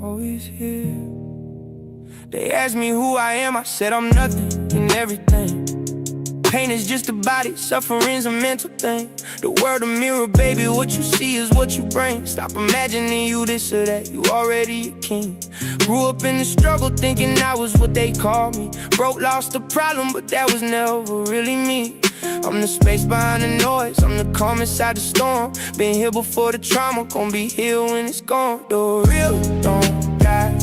always here. They asked me who I am, I said I'm nothing and everything. Pain is just a body, suffering's a mental thing. The world a mirror, baby, what you see is what you bring. Stop imagining you this or that, you already a king. Grew up in the struggle thinking I was what they called me. Broke, lost the problem, but that was never really me. I'm the space behind the noise, I'm the calm inside the storm. Been here before the trauma, gon' be here when it's gone. The real don't die,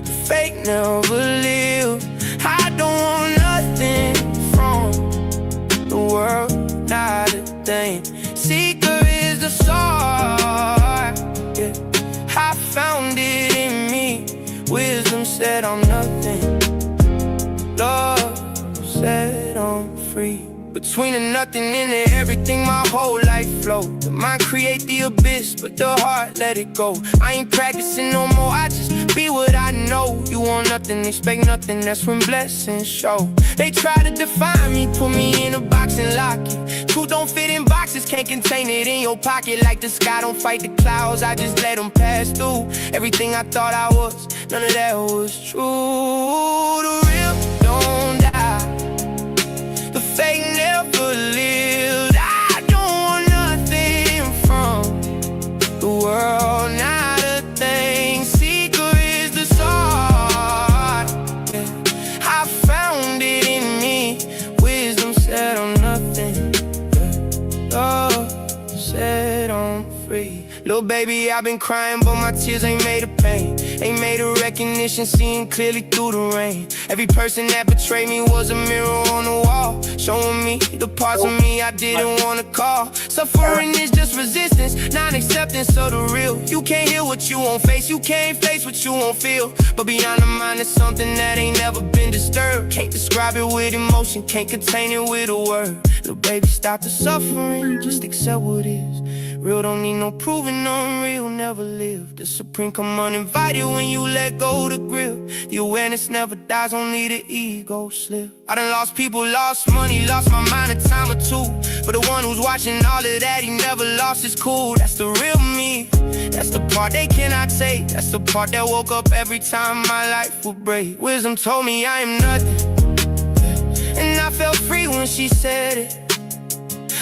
the fake never live. I don't want nothing from the world, not a thing. Seeker is the sword, yeah. I found it in me. Wisdom said I'm nothing. Love said I'm free. Between the nothing and the everything, my whole life flowed. The mind create the abyss, but the heart let it go. I ain't practicing no more, I just be what I know. You want nothing, expect nothing, that's when blessings show. They try to define me, put me in a box and lock it. Truth don't fit in boxes, can't contain it in your pocket. Like the sky don't fight the clouds, I just let them pass through. Everything I thought I was, none of that was true. The real don't die, the fake never lived. I don't want nothing from the world, not a thing. Seeker is the sword, yeah. I found it in me. Wisdom said I'm nothing, yeah. Love said I'm free. Little baby, I've been crying, but my tears ain't made of pain. Ain't made of recognition, seeing clearly through the rain. Every person that betrayed me was a mirror on the wall, showing me the parts of me I didn't want to call. Suffering is just resistance, non-acceptance of the real. You can't hear what you won't face, you can't face what you won't feel. But beyond the mind is something that ain't never been disturbed. Can't describe it with emotion, can't contain it with a word. Little baby, stop the suffering, just accept what is. Real don't need no proving, unreal never live. The supreme come uninvited when you let go the grip. The awareness never dies, only the ego slip. I done lost people, lost money, lost my mind a time or two. For the one who's watching all of that, he never lost his cool. That's the real me, that's the part they cannot take. That's the part that woke up every time my life would break. Wisdom told me I am nothing, and I felt free when she said it.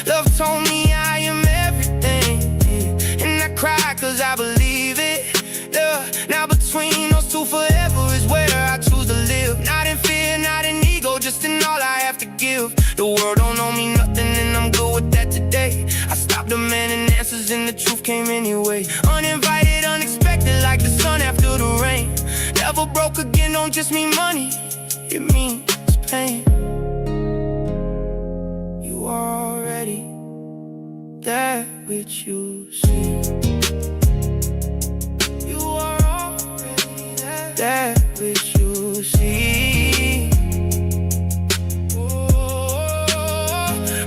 Love told me I am everything, yeah. And I cry cause I believe it, yeah. Now between those two forever is where I choose to live. Not in fear, not in ego, just in all I have to give. The world don't owe me nothing and I'm good with that today. I stopped demanding answers and the truth came anyway. Uninvited, unexpected, like the sun after the rain. Never broke again, don't just mean money, it means pain. You are already that which you see. You are already that which you see. Oh,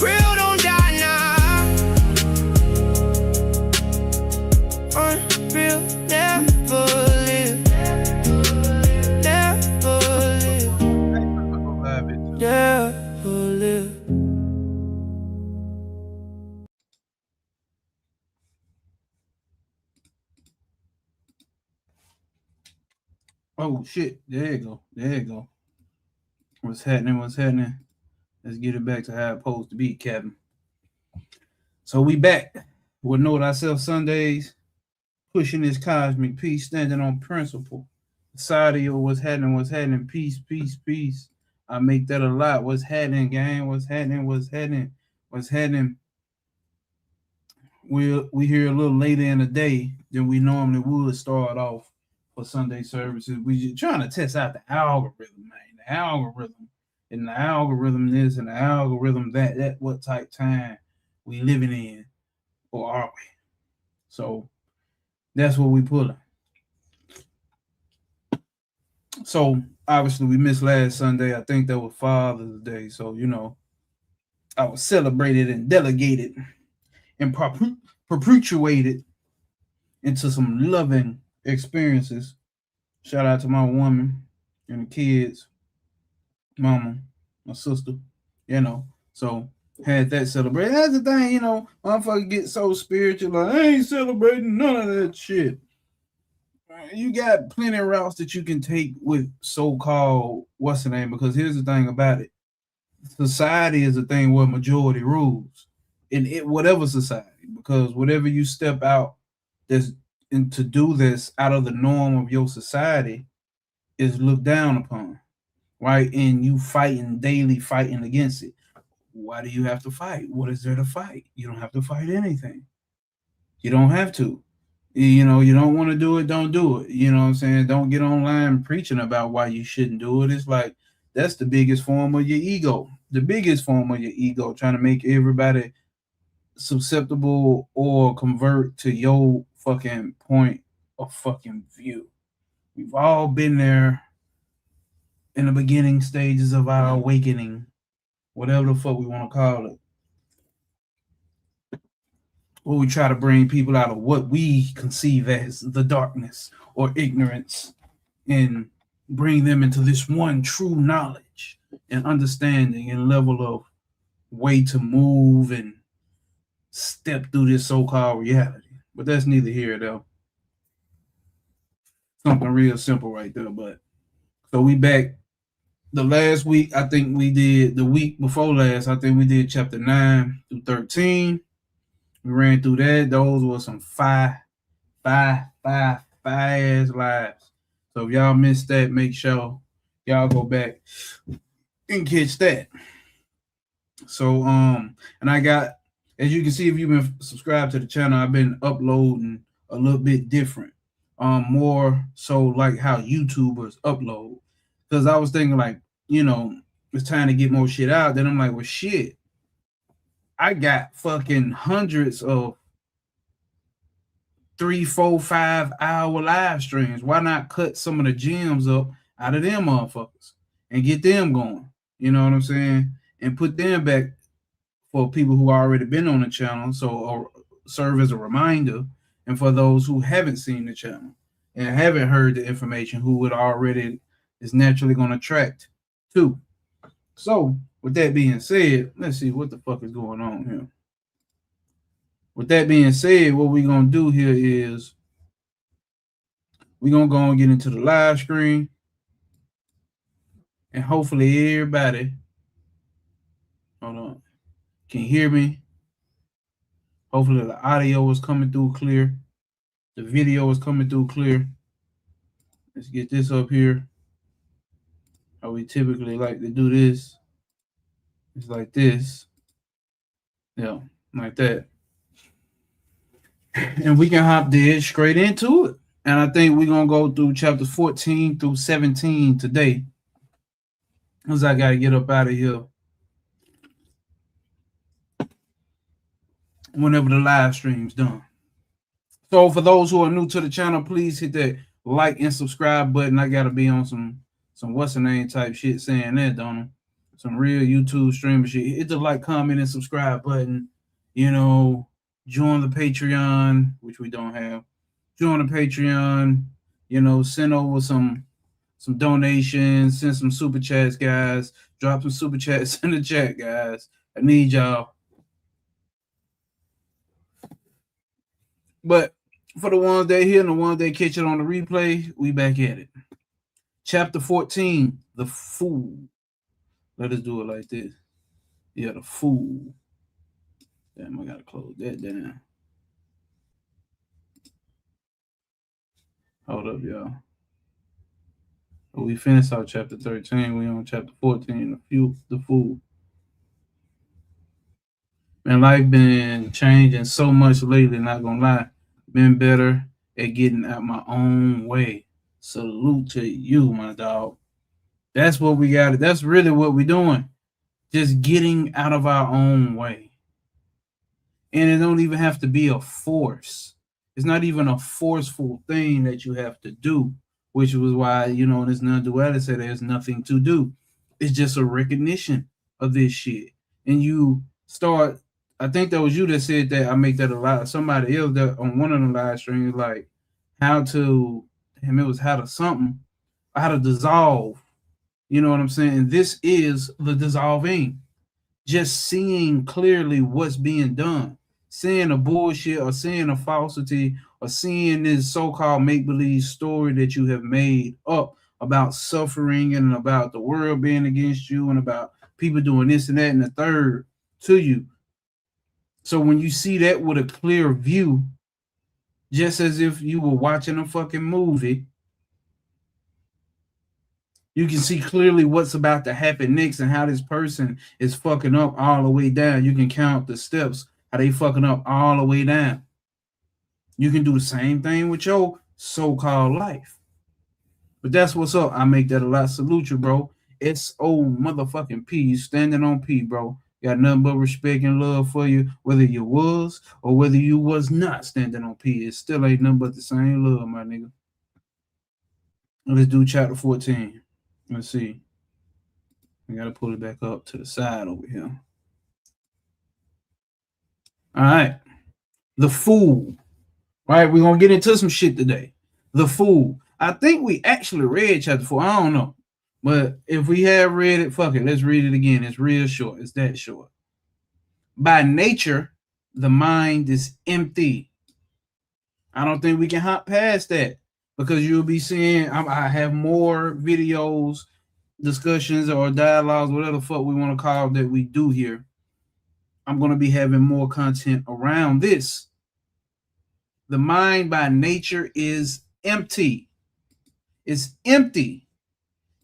real don't die now. Unreal never live. Never live. Never live. Oh shit, there you go. There you go. What's happening? What's happening? Let's get it back to how it's supposed to be, Captain. So we back with Note Ourselves Sundays, pushing this cosmic peace, standing on principle. Society of what's happening, peace, peace, peace. I make that a lot. What's happening, gang? What's happening? We here a little later in the day than we normally would start off for Sunday services. We just trying to test out the algorithm, man. The algorithm and the algorithm this and the algorithm that. That what type time we living in, or are we? So that's what we pulling. So obviously we missed last Sunday. I think that was Father's Day. So I was celebrated and delegated and perpetuated into some loving experiences. Shout out to my woman and the kids, mama, my sister, so had that celebrated. That's the thing, motherfuckers get so spiritual, like, I ain't celebrating none of that shit. you got plenty of routes that you can take with so-called what's the name, because here's the thing about it. Society is a thing where majority rules in it, whatever society, because whatever you step out that's and to do this out of the norm of your society is looked down upon, right? And you daily fighting against it. Why do you have to fight? What is there to fight? You don't have to fight anything. You don't have to. You know, you don't want to do it, don't do it. You know what I'm saying? Don't get online preaching about why you shouldn't do it. It's like that's the biggest form of your ego. The biggest form of your ego, trying to make everybody susceptible or convert to your fucking point of fucking view. We've all been there in the beginning stages of our awakening, whatever the fuck we want to call it. Where we try to bring people out of what we conceive as the darkness or ignorance and bring them into this one true knowledge and understanding and level of way to move and step through this so-called reality. But that's neither here nor there. Something real simple right there. But so we back. The last week, I think we did, the week before last, I think we did chapter 9 through 13. We ran through that. Those were some fire ass lives. So if y'all missed that, make sure y'all go back and catch that. So and I got, as you can see, if you've been subscribed to the channel, I've been uploading a little bit different. More so like how YouTubers upload. Because I was thinking like, you know, it's time to get more shit out. Then I'm like, well shit. I got fucking hundreds of 3, 4, 5 hour live streams. Why not cut some of the gems up out of them motherfuckers and get them going? You know what I'm saying? And put them back for people who already been on the channel. So serve as a reminder. And for those who haven't seen the channel and haven't heard the information, who would already is naturally going to attract to. So with that being said, let's see what the fuck is going on here. With that being said, what we're going to do here is we're going to go and get into the live screen. And hopefully everybody, hold on, can hear me. Hopefully the audio is coming through clear. The video is coming through clear. Let's get this up here. How we typically like to do this. It's like this. Yeah, like that. And we can hop dead straight into it. And I think we're going to go through chapters 14 through 17 today. Because I got to get up out of here whenever the live stream's done. So for those who are new to the channel, please hit that like and subscribe button. I got to be on some what's the name type shit saying that, don't I? Some real YouTube streamer shit. Hit the like, comment, and subscribe button. You know, join the Patreon, which we don't have. Join the Patreon. You know, send over some donations. Send some super chats, guys. Drop some super chats in the chat, guys. I need y'all. But for the ones that hear and the ones that catch it on the replay, we back at it. Chapter 14, the Fool. Let us do it like this. Yeah, the Fool. Damn, I gotta close that down. Hold up, y'all. Well, we finished our chapter 13. We on chapter 14, the Fool. Man, life been changing so much lately, not gonna lie. Been better at getting out my own way. Salute to you, my dog. That's what we got. That's really what we're doing. Just getting out of our own way. And it don't even have to be a force. It's not even a forceful thing that you have to do, which was why, you know, this nonduality said there's nothing to do. It's just a recognition of this shit. And you start, I think that was you that said that. I make that a lot. Somebody else that on one of the live streams, like how to, it was how to dissolve. You know what I'm saying? And this is the dissolving. Just seeing clearly what's being done. Seeing a bullshit or seeing a falsity or seeing this so-called make-believe story that you have made up about suffering and about the world being against you and about people doing this and that and the third to you. So when you see that with a clear view, just as if you were watching a fucking movie, you can see clearly what's about to happen next and how this person is fucking up all the way down. You can count the steps, how they fucking up all the way down. You can do the same thing with your so-called life. But that's what's up. I make that a lot. Salute you, bro. S.O. motherfucking P. You standing on P, bro. Got nothing but respect and love for you, whether you was or whether you was not standing on P. It still ain't nothing but the same love, my nigga. Let's do chapter 14. Let's see. I gotta pull it back up to the side over here. All right. The Fool. All right, we're gonna get into some shit today. The Fool. I think we actually read chapter 4. I don't know. But if we have read it, fuck it. Let's read it again. It's real short. It's that short. By nature, the mind is empty. I don't think we can hop past that because you'll be seeing, I have more videos, discussions, or dialogues, whatever the fuck we want to call that we do here. I'm going to be having more content around this. The mind by nature is empty. It's empty.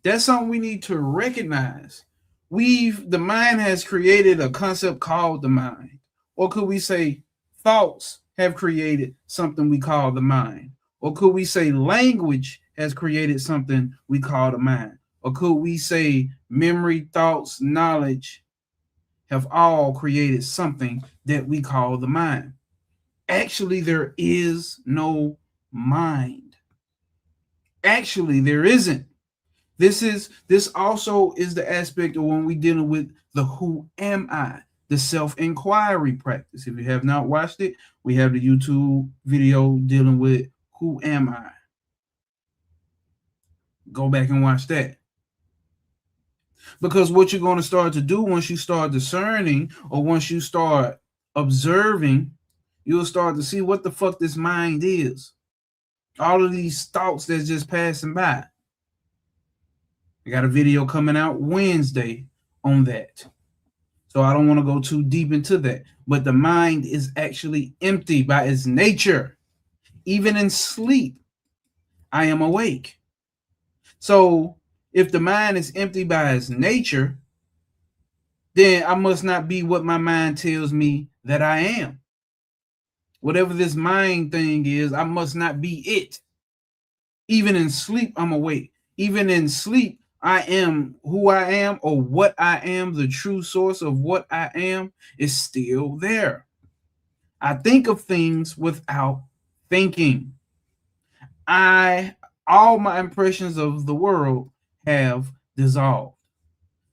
That's something we need to recognize. The mind has created a concept called the mind. Or could we say thoughts have created something we call the mind? Or could we say language has created something we call the mind? Or could we say memory, thoughts, knowledge have all created something that we call the mind? Actually, there is no mind. Actually, there isn't. This also is the aspect of when we dealing with the who am I, the self-inquiry practice. If you have not watched it, we have the YouTube video dealing with who am I. Go back and watch that. Because what you're going to start to do once you start discerning or once you start observing, you'll start to see what the fuck this mind is. All of these thoughts that's just passing by. I got a video coming out Wednesday on that. So I don't want to go too deep into that. But the mind is actually empty by its nature. Even in sleep, I am awake. So if the mind is empty by its nature, then I must not be what my mind tells me that I am. Whatever this mind thing is, I must not be it. Even in sleep, I'm awake. Even in sleep, I am who I am, or what I am, the true source of what I am is still there. I think of things without thinking. All my impressions of the world have dissolved.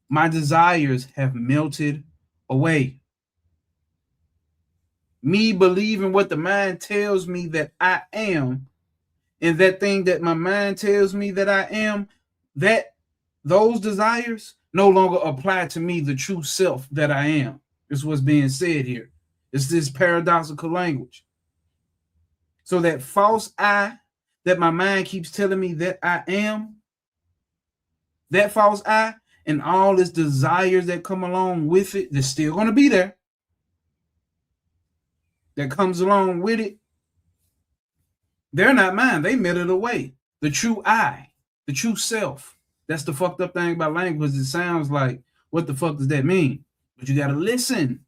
My desires have melted away. Me believing what the mind tells me that I am, and that thing that my mind tells me that I am, those desires no longer apply to me, the true self that I am. Is what's being said here. It's this paradoxical language. So that false I that my mind keeps telling me that I am, that false I and all its desires that come along with it, they're still going to be there. That comes along with it. They're not mine. They melted away. The true I, the true self. That's the fucked up thing about language. It sounds like, what the fuck does that mean? But you got to listen.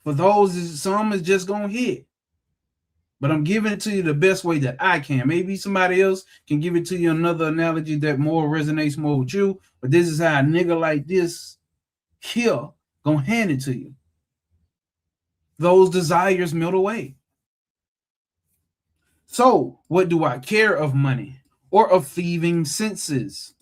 For those, some is just going to hit. But I'm giving it to you the best way that I can. Maybe somebody else can give it to you another analogy that more resonates more with you. But this is how a nigga like this here going to hand it to you. Those desires melt away. So what do I care of money or of thieving senses?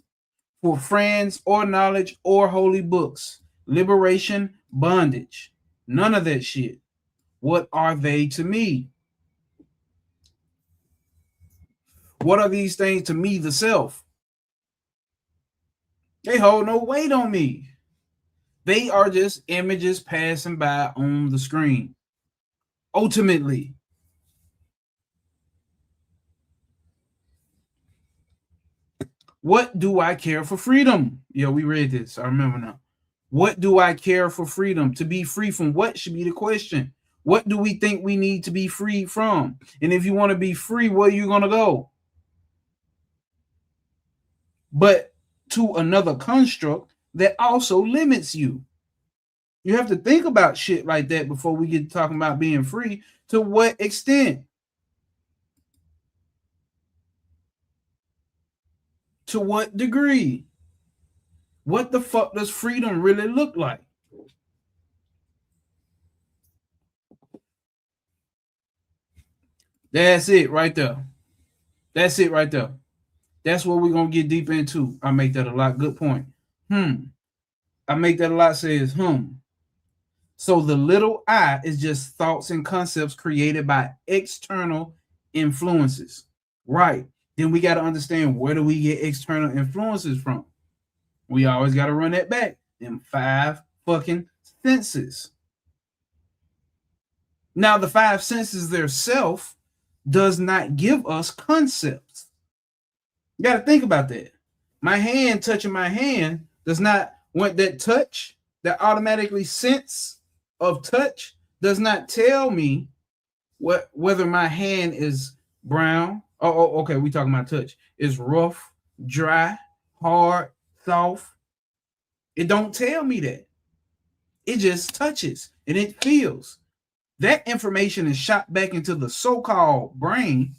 For friends or knowledge or holy books, liberation, bondage, none of that shit. What are they to me? What are these things to me, the self? They hold no weight on me. They are just images passing by on the screen. Ultimately, What do I care for freedom? Yeah, we read this. I remember now. What do I care for freedom? To be free from what should be the question. What do we think we need to be free from? And if you want to be free, where are you going to go? But to another construct that also limits you. You have to think about shit like that before we get talking about being free. To what extent? To what degree? What the fuck does freedom really look like? That's it right there. That's it right there. That's what we're going to get deep into. I make that a lot. Good point. I make that a lot. Says, So the little I is just thoughts and concepts created by external influences. Right. Then we got to understand, where do we get external influences from? We always got to run that back. Them 5 fucking senses. Now, the 5 senses themselves does not give us concepts. You got to think about that. My hand touching my hand does not want that touch, that automatically sense of touch does not tell me whether my hand is brown. Okay, we talking about touch. Is rough, dry, hard, soft. It don't tell me that. It just touches and it feels. That information is shot back into the so-called brain,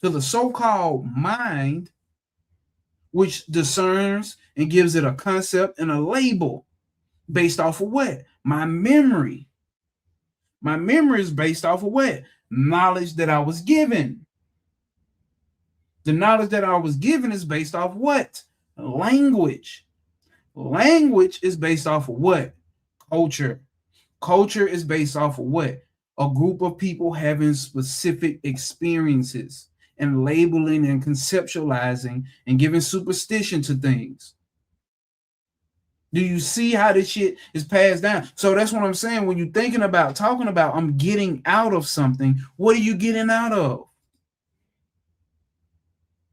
to the so-called mind, which discerns and gives it a concept and a label based off of what? My memory. My memory is based off of what? Knowledge that I was given. The knowledge that I was given is based off what? Language. Language is based off of what? Culture. Culture is based off of what? A group of people having specific experiences and labeling and conceptualizing and giving superstition to things. Do you see how this shit is passed down? So that's what I'm saying. When you're thinking about, talking about, I'm getting out of something, what are you getting out of?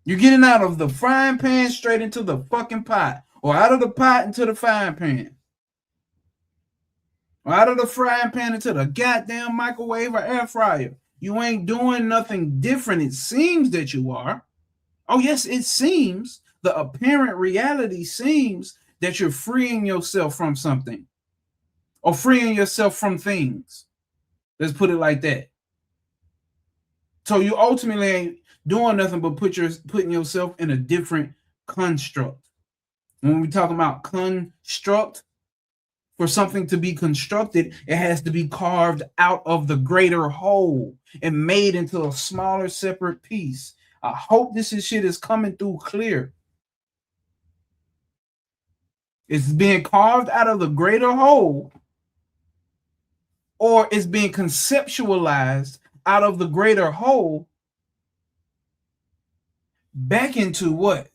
You're getting out of the frying pan straight into the fucking pot, or out of the pot into the frying pan, or out of the frying pan into the goddamn microwave or air fryer. You ain't doing nothing different. It seems that you are. Oh, yes, it seems. The apparent reality seems that you're freeing yourself from something, or freeing yourself from things. Let's put it like that. So you ultimately ain't doing nothing but putting yourself in a different construct. When we talk about construct, for something to be constructed, it has to be carved out of the greater whole and made into a smaller, separate piece. I hope this shit is coming through clear. It's being carved out of the greater whole, or it's being conceptualized out of the greater whole back into what?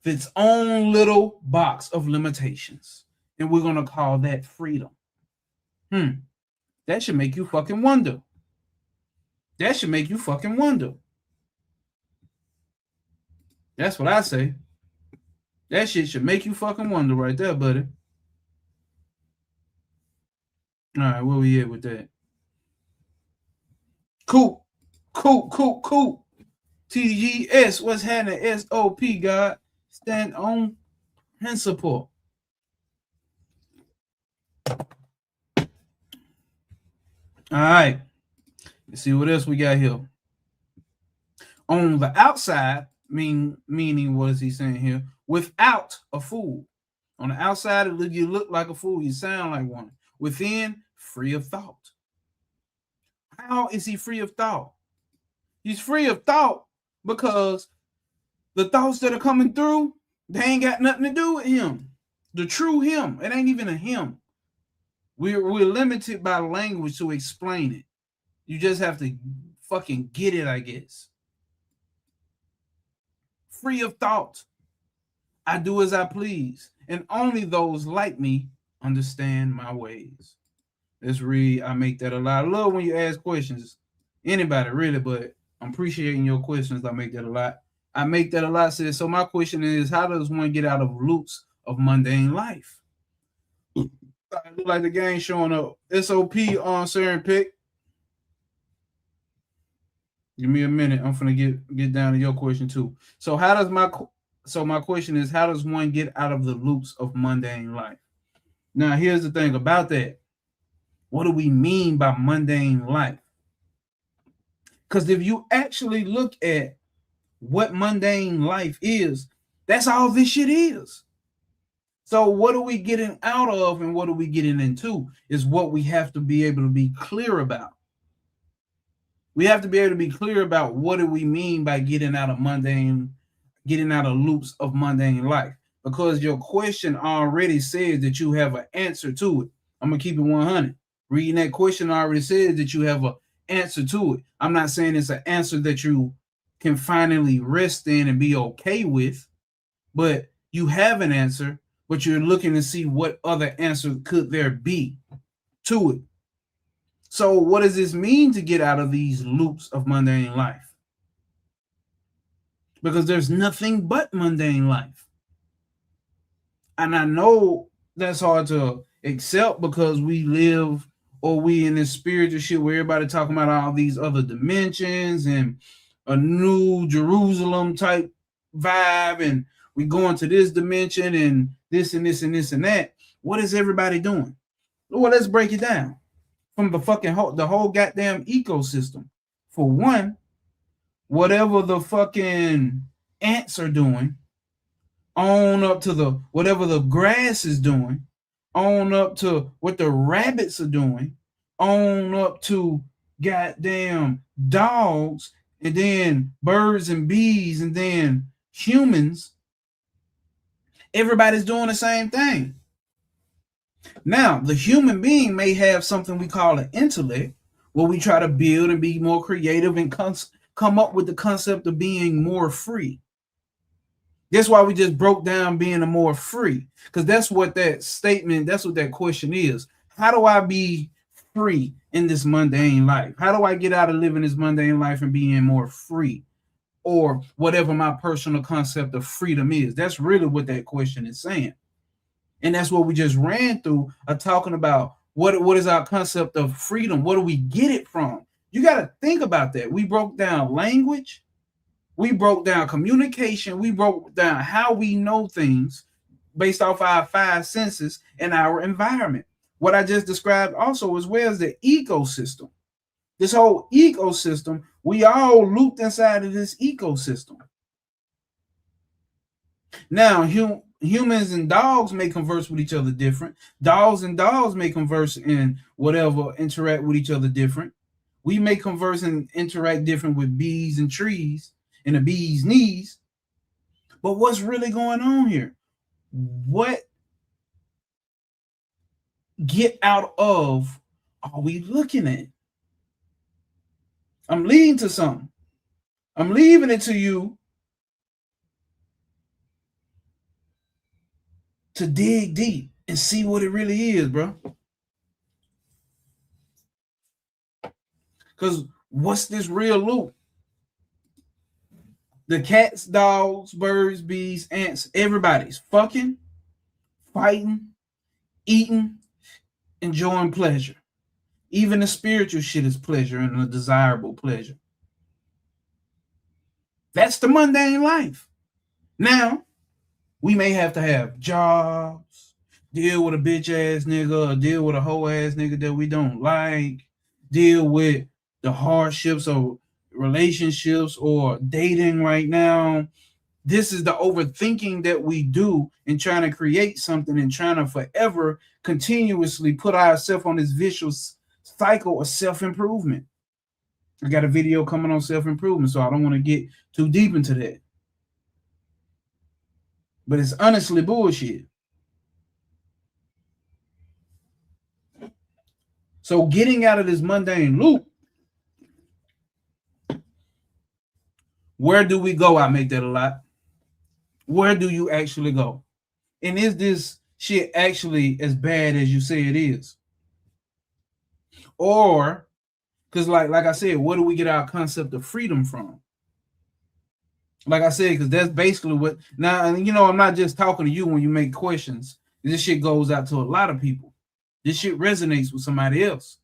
Its own little box of limitations. And we're going to call that freedom. That should make you fucking wonder. That should make you fucking wonder. That's what I say. That shit should make you fucking wonder right there, buddy. All right, where we at with that? Cool. TGS, what's happening? SOP, God. Stand on principle. All right. Let's see what else we got here. On the outside, meaning what is he saying here? Without a fool. On the outside, you look like a fool. You sound like one. Within, free of thought. How is he free of thought? He's free of thought because the thoughts that are coming through, they ain't got nothing to do with him. The true him. It ain't even a him. We're limited by language to explain it. You just have to fucking get it, I guess. Free of thought. I do as I please, and only those like me understand my ways. Let's read. I make that a lot. I love when you ask questions. Anybody really, but I'm appreciating your questions. I make that a lot. Says, so my question is, how does one get out of loops of mundane life? Look like the gang showing up. SOP on Saren Pick. Give me a minute. I'm gonna get down to your question too. So my question is, how does one get out of the loops of mundane life? Now, here's the thing about that. What do we mean by mundane life? Because if you actually look at what mundane life is, that's all this shit is. So what are we getting out of and what are we getting into is what we have to be able to be clear about. We have to be able to be clear about what do we mean by getting out of loops of mundane life. Because your question already says that you have an answer to it. I'm going to keep it 100. Reading that question already says that you have an answer to it. I'm not saying it's an answer that you can finally rest in and be okay with, but you have an answer, but you're looking to see what other answer could there be to it. So what does this mean to get out of these loops of mundane life? Because there's nothing but mundane life. And I know that's hard to accept because we live or we in this spiritual shit where everybody talking about all these other dimensions and a new Jerusalem type vibe, and we going to this dimension and this and this and this and that. What is everybody doing? Well, let's break it down from the whole goddamn ecosystem. For one, whatever the fucking ants are doing, on up to whatever the grass is doing, on up to what the rabbits are doing, on up to goddamn dogs, and then birds and bees, and then humans. Everybody's doing the same thing. Now, the human being may have something we call an intellect, where we try to build and be more creative and come up with the concept of being more free. That's why we just broke down being a more free, because that's what that question is. How do I be free in this mundane life? How do I get out of living this mundane life and being more free? Or whatever my personal concept of freedom is. That's really what that question is saying. And that's what we just ran through, talking about what is our concept of freedom? What do we get it from? You got to think about that. We broke down language. We broke down communication. We broke down how we know things based off our 5 senses and our environment. What I just described also as well as the ecosystem. This whole ecosystem, we all looped inside of this ecosystem. Now, humans and dogs may converse with each other different. Dogs and dogs may converse and whatever, interact with each other different. We may converse and interact different with bees and trees and the bee's knees. But what's really going on here? What get out of are we looking at? I'm leading to something. I'm leaving it to you to dig deep and see what it really is, bro. Because what's this real loop? The cats, dogs, birds, bees, ants, everybody's fucking, fighting, eating, enjoying pleasure. Even the spiritual shit is pleasure and a desirable pleasure. That's the mundane life. Now, we may have to have jobs, deal with a bitch ass nigga, or deal with a hoe ass nigga that we don't like, deal with the hardships of relationships or dating right now. This is the overthinking that we do in trying to create something and trying to forever continuously put ourselves on this vicious cycle of self-improvement. I got a video coming on self-improvement, so I don't want to get too deep into that. But it's honestly bullshit. So getting out of this mundane loop, where do we go? I make that a lot. Where do you actually go? And is this shit actually as bad as you say it is? Or, Because like I said, where do we get our concept of freedom from? Like I said, because that's basically what now, and I'm not just talking to you when you make questions. This shit goes out to a lot of people. This shit resonates with somebody else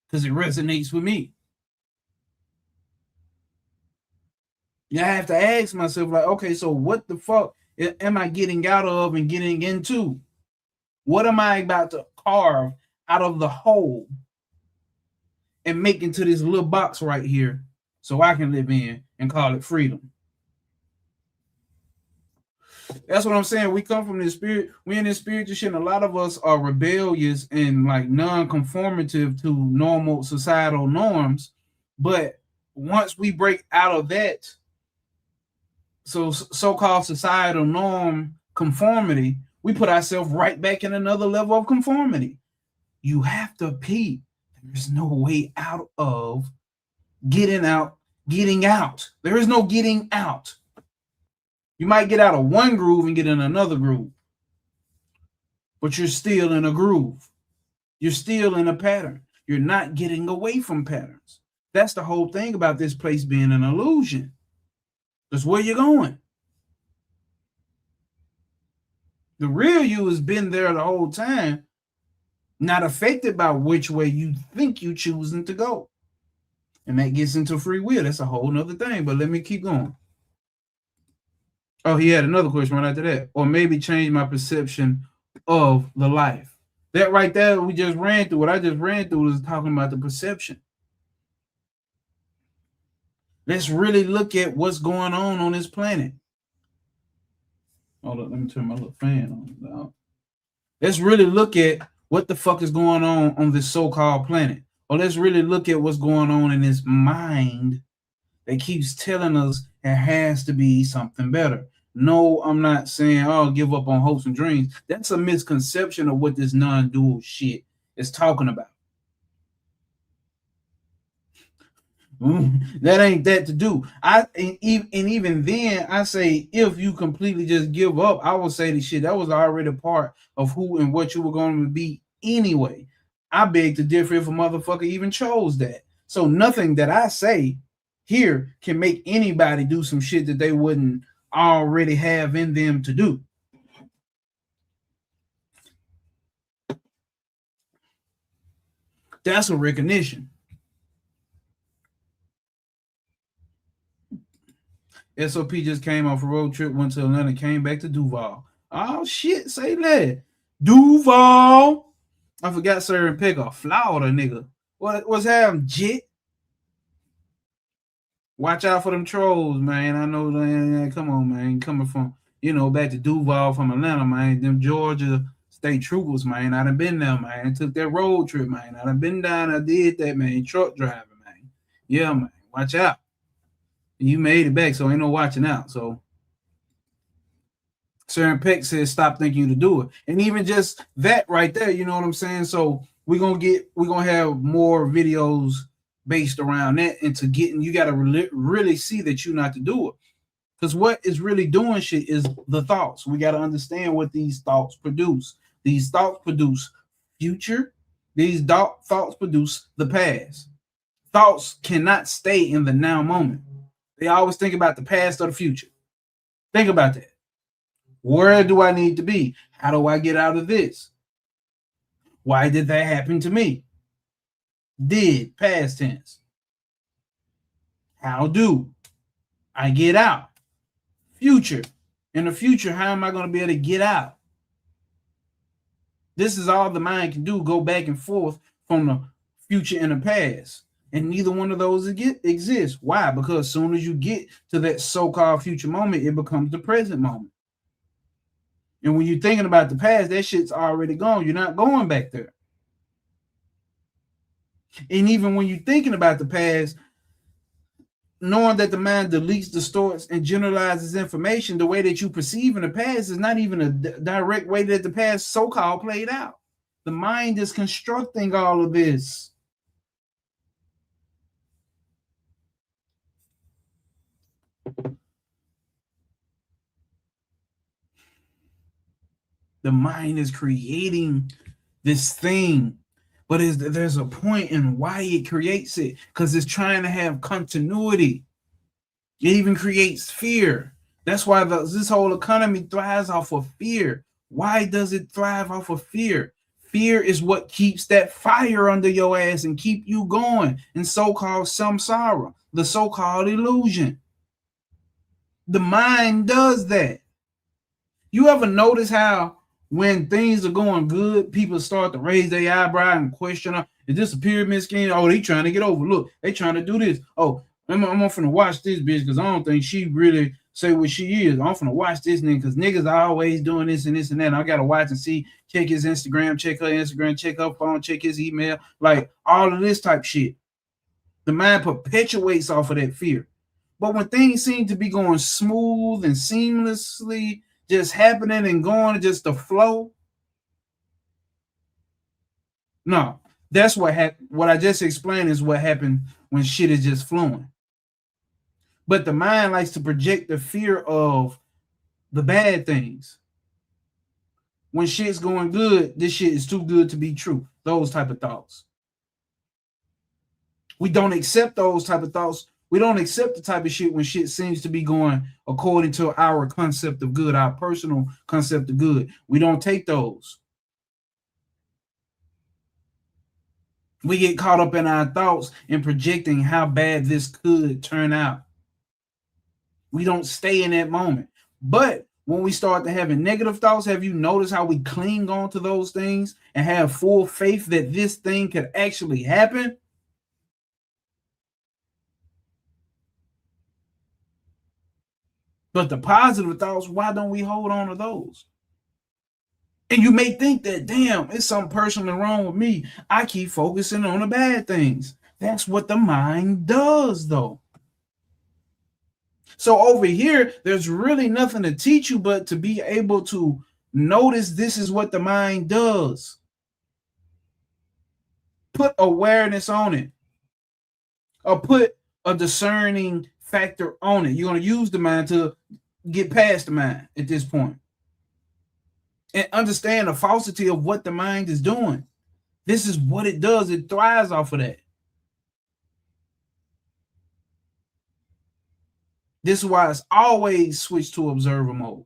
because it resonates with me. Yeah, I have to ask myself, like, okay, so what the fuck am I getting out of and getting into? What am I about to carve out of the whole and make into this little box right here so I can live in and call it freedom? That's what I'm saying. We come from this spirit. We in this spiritual shit. And a lot of us are rebellious and like non-conformative to normal societal norms. But once we break out of that, so-called societal norm conformity, we put ourselves right back in another level of conformity. You have to peep. There's no way out of getting out. There is no getting out. You might get out of one groove and get in another groove, but you're still in a groove. You're still in a pattern. You're not getting away from patterns. That's the whole thing about this place being an illusion. That's where you're going. The real you has been there the whole time, not affected by which way you think you're choosing to go. And that gets into free will. That's a whole nother thing, but let me keep going. Oh, he had another question right after that. Or maybe change my perception of the life. That right there, we just ran through. What I just ran through was talking about the perception. Let's really look at what's going on this planet. Hold up, let me turn my little fan on. Let's really look at what the fuck is going on this so-called planet. Or let's really look at what's going on in this mind that keeps telling us there has to be something better. No, I'm not saying, oh, give up on hopes and dreams. That's a misconception of what this non-dual shit is talking about. That ain't that to do. Even then, I say if you completely just give up, I would say the shit that was already part of who and what you were going to be anyway. I beg to differ if a motherfucker even chose that. So nothing that I say here can make anybody do some shit that they wouldn't already have in them to do. That's a recognition. SOP just came off a road trip, went to Atlanta, came back to Duval. Oh shit, say that. Duval. I forgot Sir and pick a Florida nigga. What's happening, jit? Watch out for them trolls, man. I know, man. Come on, man. Coming from, back to Duval from Atlanta, man. Them Georgia State Troopers, man. I done been there, man. I took that road trip, man. I done been down. I did that, man. Truck driving, man. Yeah, man. Watch out. You made it back, so ain't no watching out. So Saren Peck says stop thinking to do it. And even just that right there, you know what I'm saying? So we're gonna have more videos based around that into getting you gotta really see that you're not to do it. Because what is really doing shit is the thoughts. We gotta understand what these thoughts produce. These thoughts produce future, these thoughts produce the past. Thoughts cannot stay in the now moment. They always think about the past or the future. Think about that. Where do I need to be? How do I get out of this? Why did that happen to me? Did, past tense. How do I get out? Future. In the future, how am I going to be able to get out? This is all the mind can do, go back and forth from the future and the past. And neither one of those exists. Why? Because as soon as you get to that so-called future moment, it becomes the present moment. And when you're thinking about the past, that shit's already gone. You're not going back there. And even when you're thinking about the past, knowing that the mind deletes, distorts, and generalizes information, the way that you perceive in the past is not even a direct way that the past so-called played out. The mind is constructing all of this. The mind is creating this thing. But there's a point in why it creates it, because it's trying to have continuity. It even creates fear. That's why this whole economy thrives off of fear. Why does it thrive off of fear? Fear is what keeps that fire under your ass and keep you going in so-called samsara, the so-called illusion. The mind does that. You ever notice how when things are going good, people start to raise their eyebrow and question, is this a pyramid scheme? Oh, they trying to get over. Look, they trying to do this. Oh, I'm finna watch this bitch because I don't think she really say what she is. I'm finna watch this nigga because niggas are always doing this and this and that. I gotta watch and see, check his Instagram, check her Instagram, check her phone, check his email, like all of this type shit. The mind perpetuates off of that fear. But when things seem to be going smooth and seamlessly, just happening and going, just the flow. No, that's what happened. What I just explained is what happened when shit is just flowing. But the mind likes to project the fear of the bad things. When shit's going good, this shit is too good to be true. Those type of thoughts. We don't accept those type of thoughts. We don't accept the type of shit when shit seems to be going according to our concept of good, our personal concept of good. We don't take those. We get caught up in our thoughts and projecting how bad this could turn out. We don't stay in that moment. But when we start to having negative thoughts, have you noticed how we cling on to those things and have full faith that this thing could actually happen? But the positive thoughts, why don't we hold on to those? And you may think that, damn, it's something personally wrong with me. I keep focusing on the bad things. That's what the mind does, though. So over here, there's really nothing to teach you but to be able to notice this is what the mind does. Put awareness on it. Or put a discerning factor on it. You're going to use the mind to get past the mind at this point and understand the falsity of what the mind is doing. This is what it does. It thrives off of that. This is why it's always switched to observer mode.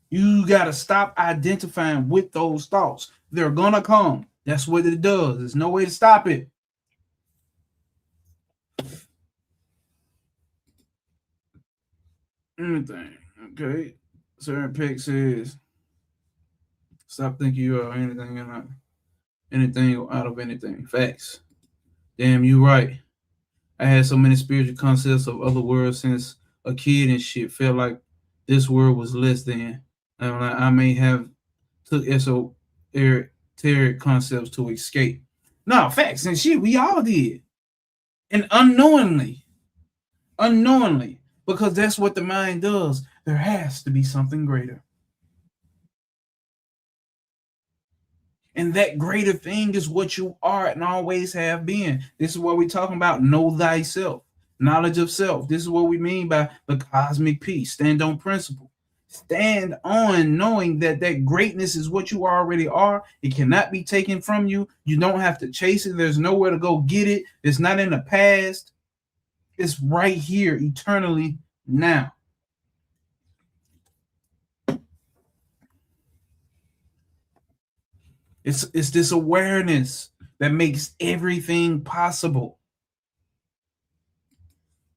You got to stop identifying with those thoughts. They're going to come. That's what it does. There's no way to stop it. Anything. Okay. Certain Peck says, stop thinking you are anything and anything out of anything. Facts. Damn, you right. I had so many spiritual concepts of other worlds since a kid and shit. Felt like this world was less than. I may have took esoteric concepts to escape. No, facts and shit. We all did. And unknowingly. Because that's what the mind does. There has to be something greater. And that greater thing is what you are and always have been. This is what we're talking about. Know thyself. Knowledge of self. This is what we mean by the cosmic peace. Stand on principle. Stand on knowing that that greatness is what you already are. It cannot be taken from you. You don't have to chase it. There's nowhere to go get it. It's not in the past. It's right here, eternally now. It's this awareness that makes everything possible.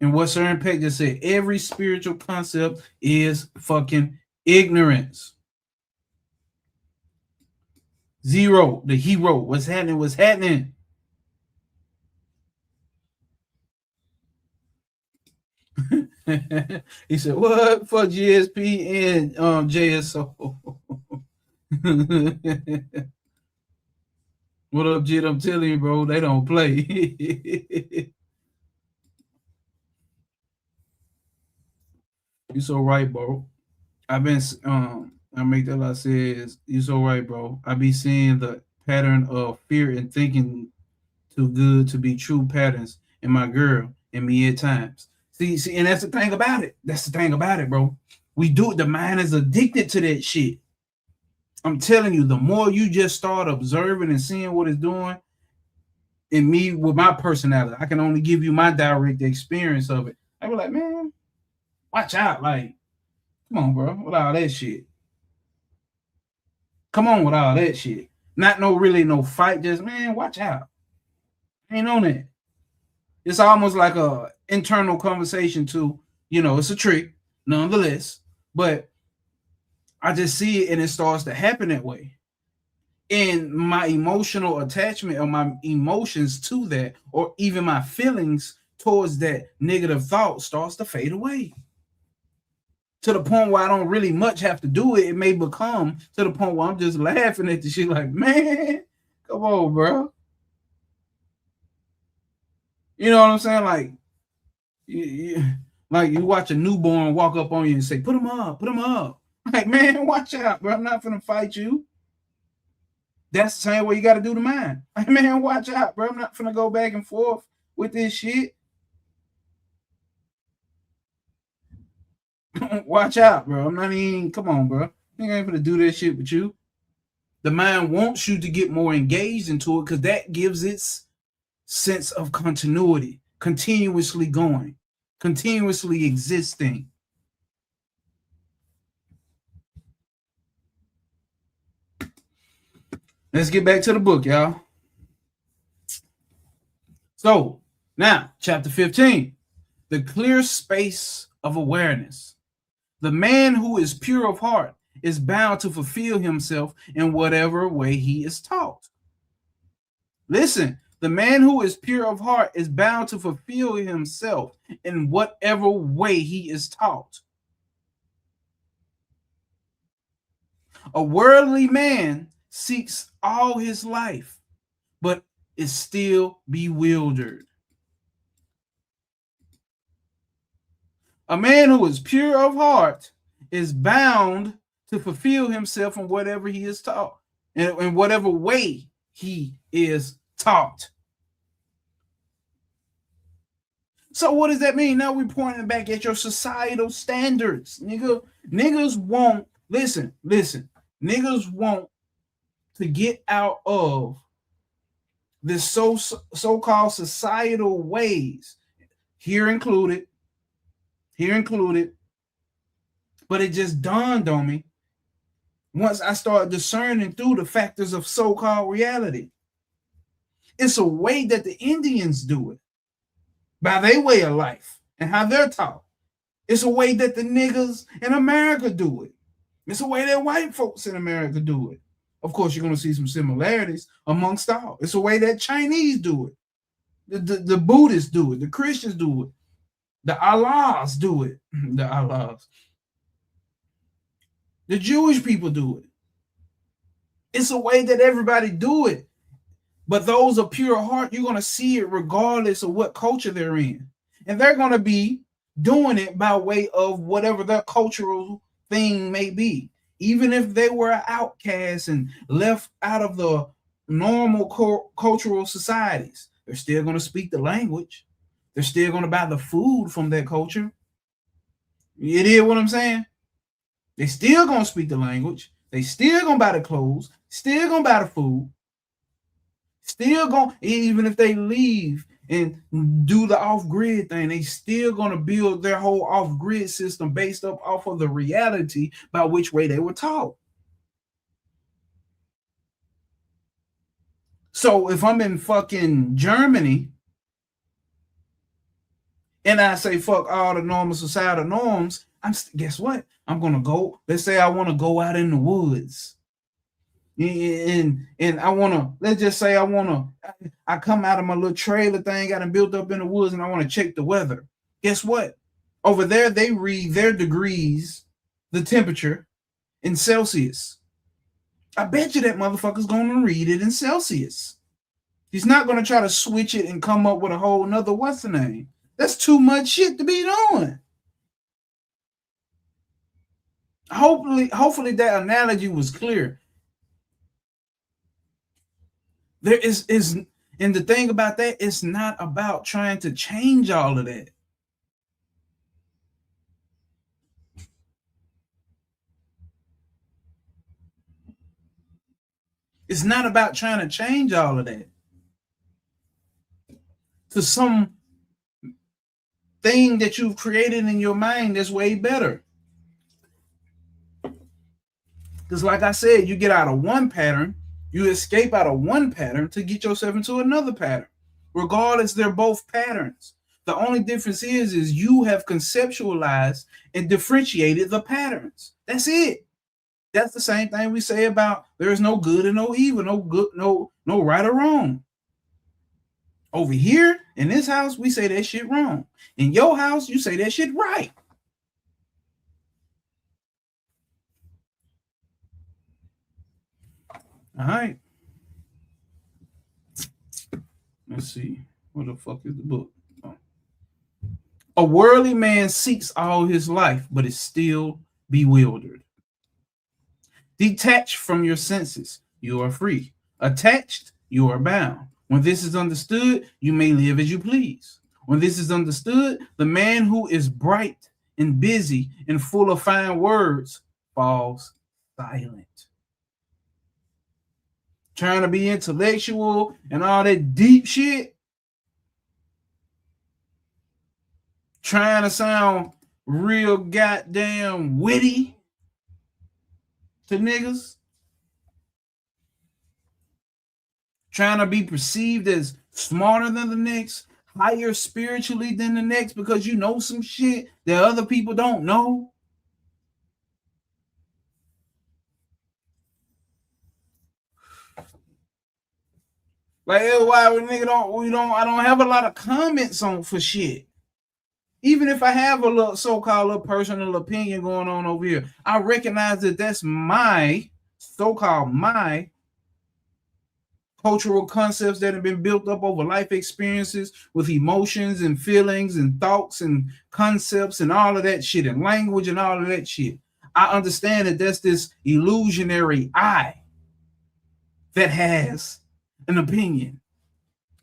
And what Søren Peck just said, every spiritual concept is fucking ignorance. Zero, the hero. What's happening? What's happening? He said, what? Fuck GSP and JSO. What up, Jit? I'm telling you, bro, they don't play. You so right, bro. I've been I make that I says you so right, bro. I be seeing the pattern of fear and thinking too good to be true patterns in my girl and me at times. See, and that's the thing about it. That's the thing about it, bro. We do it. The mind is addicted to that shit. I'm telling you, the more you just start observing and seeing what it's doing, in me with my personality, I can only give you my direct experience of it. I be like, man, watch out. Like, come on, bro, with all that shit. Come on with all that shit. Not no fight, just, man, watch out. Ain't on it. It's almost like a internal conversation too. It's a trick, nonetheless. But I just see it and it starts to happen that way. And my emotional attachment or my emotions to that, or even my feelings towards that negative thought, starts to fade away. To the point where I don't really much have to do it. It may become to the point where I'm just laughing at the shit like, man, come on, bro. You know what I'm saying? Like, like you watch a newborn walk up on you and say, put him up, put him up. Like, man, watch out, bro. I'm not finna fight you. That's the same way you got to do to mine. Like, man, watch out, bro. I'm not finna go back and forth with this shit. Watch out, bro. I'm not even, come on, bro. I ain't gonna do that shit with you. The mind wants you to get more engaged into it because that gives its sense of continuity, continuously going, continuously existing. Let's get back to the book, y'all. So now, chapter 15, the clear space of awareness. The man who is pure of heart is bound to fulfill himself in whatever way he is taught. Listen, the man who is pure of heart is bound to fulfill himself in whatever way he is taught. A worldly man seeks all his life, but is still bewildered. A man who is pure of heart is bound to fulfill himself in whatever he is taught, in whatever way he is taught. So what does that mean? Now we're pointing back at your societal standards, nigga. Niggas want, listen, niggas want to get out of this so-called societal ways, here included, but it just dawned on me once I started discerning through the factors of so-called reality. It's a way that the Indians do it, by their way of life and how they're taught. It's a way that the niggas in America do it. It's a way that white folks in America do it. Of course, you're going to see some similarities amongst all. It's a way that Chinese do it. The Buddhists do it. The Christians do it. The Allahs do it. The Allahs. The Jewish people do it. It's a way that everybody do it. But those of pure heart, you're going to see it regardless of what culture they're in. And they're going to be doing it by way of whatever their cultural thing may be. Even if they were outcasts and left out of the normal cultural societies, they're still going to speak the language. They're still going to buy the food from that culture. You hear what I'm saying? They still going to speak the language. They still going to buy the clothes. Still going to buy the food. Still going, even if they leave and do the off-grid thing, they still going to build their whole off-grid system based up off of the reality by which way they were taught. So if I'm in fucking Germany and I say fuck all the normal societal norms, guess what? I'm going to go, let's say I want to go out in the woods. And I want to, let's just say I come out of my little trailer thing, got them built up in the woods, and I want to check the weather. Guess what? Over there, they read their degrees, the temperature, in Celsius. I bet you that motherfucker's going to read it in Celsius. He's not going to try to switch it and come up with a whole nother what's the name. That's too much shit to be doing. Hopefully that analogy was clear. There is and the thing about that, it's not about trying to change all of that. It's not about trying to change all of that to some thing that you've created in your mind that's way better. Because like I said, you get out of one pattern, you escape out of one pattern to get yourself into another pattern. Regardless, they're both patterns. The only difference is you have conceptualized and differentiated the patterns. That's it. That's the same thing we say about there is no good and no evil, no good, no right or wrong. Over here in this house, we say that shit wrong. In your house, you say that shit right. All right. Let's see. What the fuck is the book? Oh. A worldly man seeks all his life, but is still bewildered. Detached from your senses, you are free. Attached, you are bound. When this is understood, you may live as you please. When this is understood, the man who is bright and busy and full of fine words falls silent. Trying to be intellectual and all that deep shit. Trying to sound real goddamn witty to niggas. Trying to be perceived as smarter than the next, higher spiritually than the next because you know some shit that other people don't know. Like that's why I don't have a lot of comments on for shit. Even if I have a little so-called little personal opinion going on over here, I recognize that that's my so-called my cultural concepts that have been built up over life experiences with emotions and feelings and thoughts and concepts and all of that shit and language and all of that shit. I understand that that's this illusionary I that has an opinion.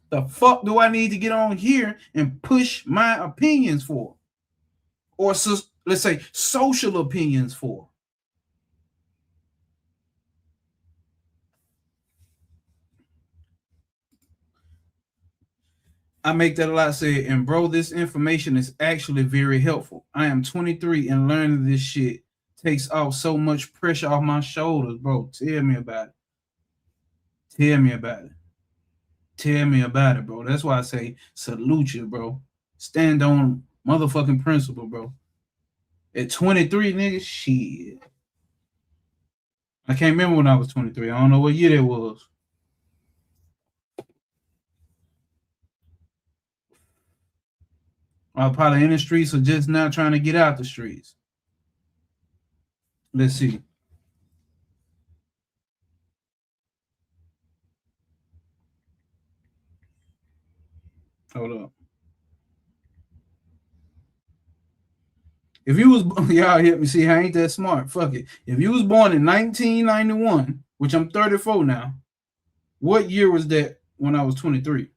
The fuck do I need to get on here and push my opinions for? Or let's say social opinions for? I make that a lot say, and bro, this information is actually very helpful. I am 23 and learning this shit takes off so much pressure off my shoulders, bro. Tell me about it. Tell me about it. Tell me about it, bro. That's why I say salute you, bro. Stand on motherfucking principle, bro. At 23, nigga, shit. I can't remember when I was 23. I don't know what year that was. I was probably in the streets or just now trying to get out the streets. Let's see. Hold up. If you was, y'all help me see, I ain't that smart. Fuck it. If you was born in 1991, which I'm 34 now, what year was that when I was 23?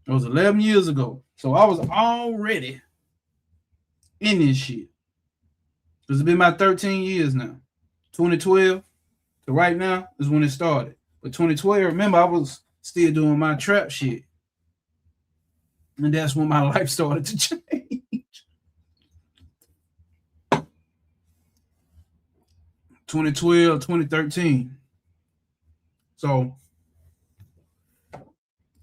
It was 11 years ago. So I was already in this shit. It's been about 13 years now. 2012 to right now is when it started. But 2012, remember, I was still doing my trap shit. And that's when my life started to change. 2012, 2013. So,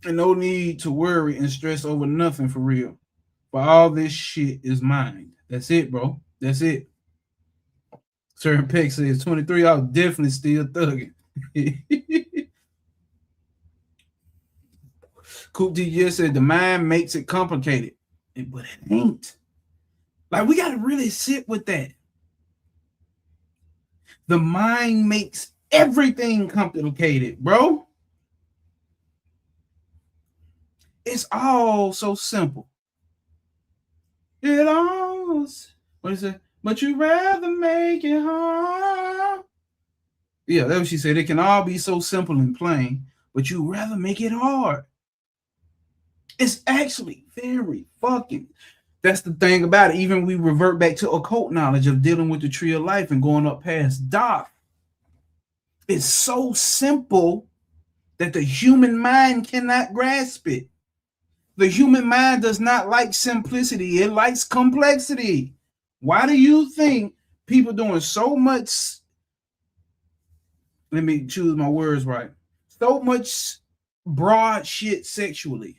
and no need to worry and stress over nothing for real. But all this shit is mine. That's it, bro. That's it. Sir Peck says 23, I was definitely still thugging. Coop D just said the mind makes it complicated. But it ain't. Like, we got to really sit with that. The mind makes everything complicated, bro. It's all so simple. It all, what is it? But you rather make it hard. Yeah, that's what she said. It can all be so simple and plain, but you rather make it hard. It's actually very fucking. That's the thing about it. Even we revert back to occult knowledge of dealing with the tree of life and going up past Doc. is so simple that the human mind cannot grasp it. The human mind does not like simplicity. It likes complexity. Why do you think people doing so much, let me choose my words right, so much broad shit sexually?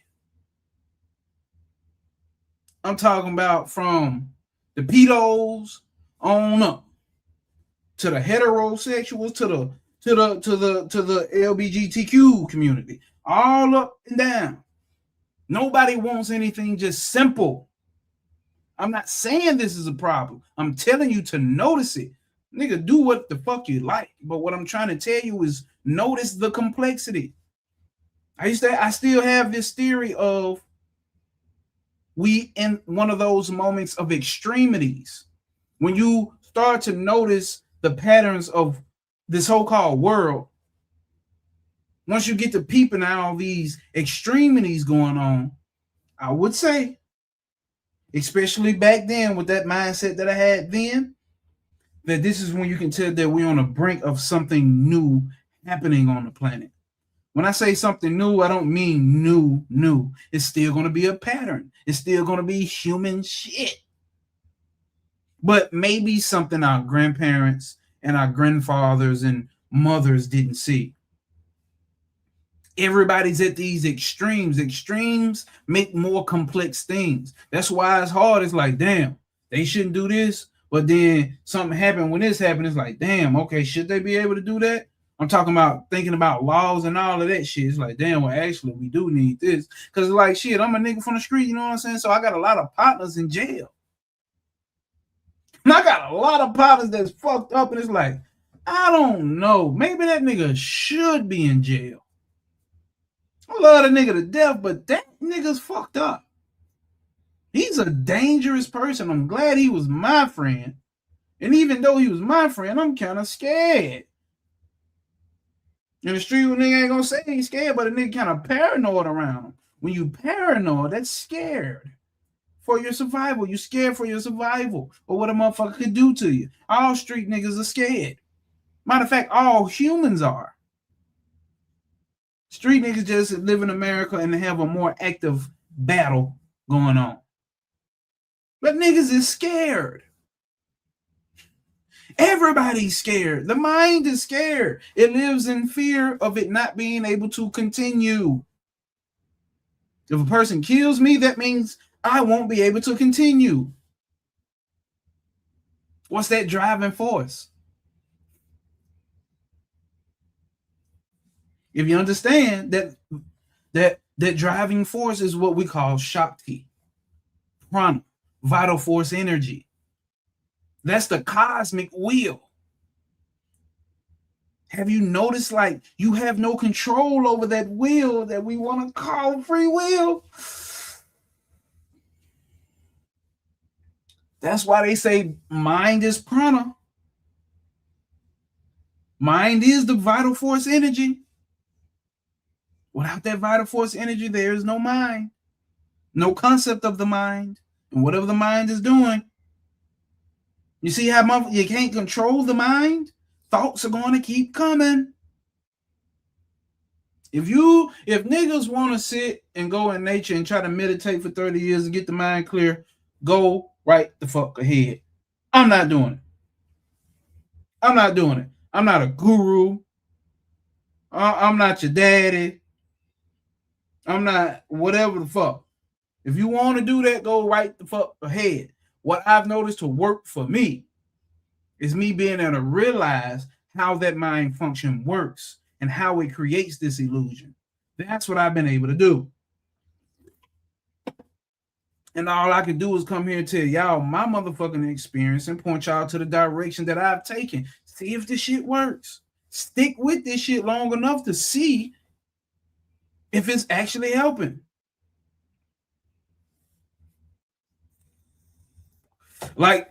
I'm talking about from the pedos on up to the heterosexuals to the LGBTQ community, all up and down. Nobody wants anything just simple. I'm not saying this is a problem. I'm telling you to notice it. Nigga, do what the fuck you like. But what I'm trying to tell you is notice the complexity. I still have this theory of we in one of those moments of extremities. When you start to notice the patterns of this whole called world, once you get to peeping all these extremities going on, I would say, especially back then with that mindset that I had then, that this is when you can tell that we're on the brink of something new happening on the planet. When I say something new, I don't mean new. It's still going to be a pattern. It's still going to be human shit. But maybe something our grandparents and our grandfathers and mothers didn't see. Everybody's at these extremes. Extremes make more complex things. That's why it's hard. It's like, damn, they shouldn't do this. But then something happened when this happened. It's like, damn, okay, should they be able to do that? I'm talking about thinking about laws and all of that shit. It's like, damn, well, actually, we do need this. Because, like, shit, I'm a nigga from the street, you know what I'm saying? So I got a lot of partners in jail. And I got a lot of partners that's fucked up. And it's like, I don't know. Maybe that nigga should be in jail. I love the nigga to death, but that nigga's fucked up. He's a dangerous person. I'm glad he was my friend. And even though he was my friend, I'm kind of scared. In the street, a nigga ain't gonna say he's scared, but a nigga kind of paranoid around him. When you paranoid, that's scared for your survival. You scared for your survival or what a motherfucker could do to you. All street niggas are scared. Matter of fact, all humans are. Street niggas just live in America and have a more active battle going on. But niggas is scared. Everybody's scared. The mind is scared. It lives in fear of it not being able to continue. If a person kills me, that means I won't be able to continue. What's that driving force? If you understand that driving force is what we call Shakti, prana, vital force energy. That's the cosmic wheel. Have you noticed, like, you have no control over that wheel that we want to call free will? That's why they say mind is prana. Mind is the vital force energy. Without that vital force energy, there is no mind, no concept of the mind, and whatever the mind is doing. You see how you can't control the mind? Thoughts are going to keep coming. If niggas want to sit and go in nature and try to meditate for 30 years and get the mind clear, go right the fuck ahead. I'm not doing it. I'm not doing it. I'm not a guru. I'm not your daddy. I'm not whatever the fuck. If you want to do that, go right the fuck ahead. What I've noticed to work for me is me being able to realize how that mind function works and how it creates this illusion. That's what I've been able to do. And all I can do is come here and tell y'all my motherfucking experience and point y'all to the direction that I've taken. See if this shit works. Stick with this shit long enough to see if it's actually helping. Like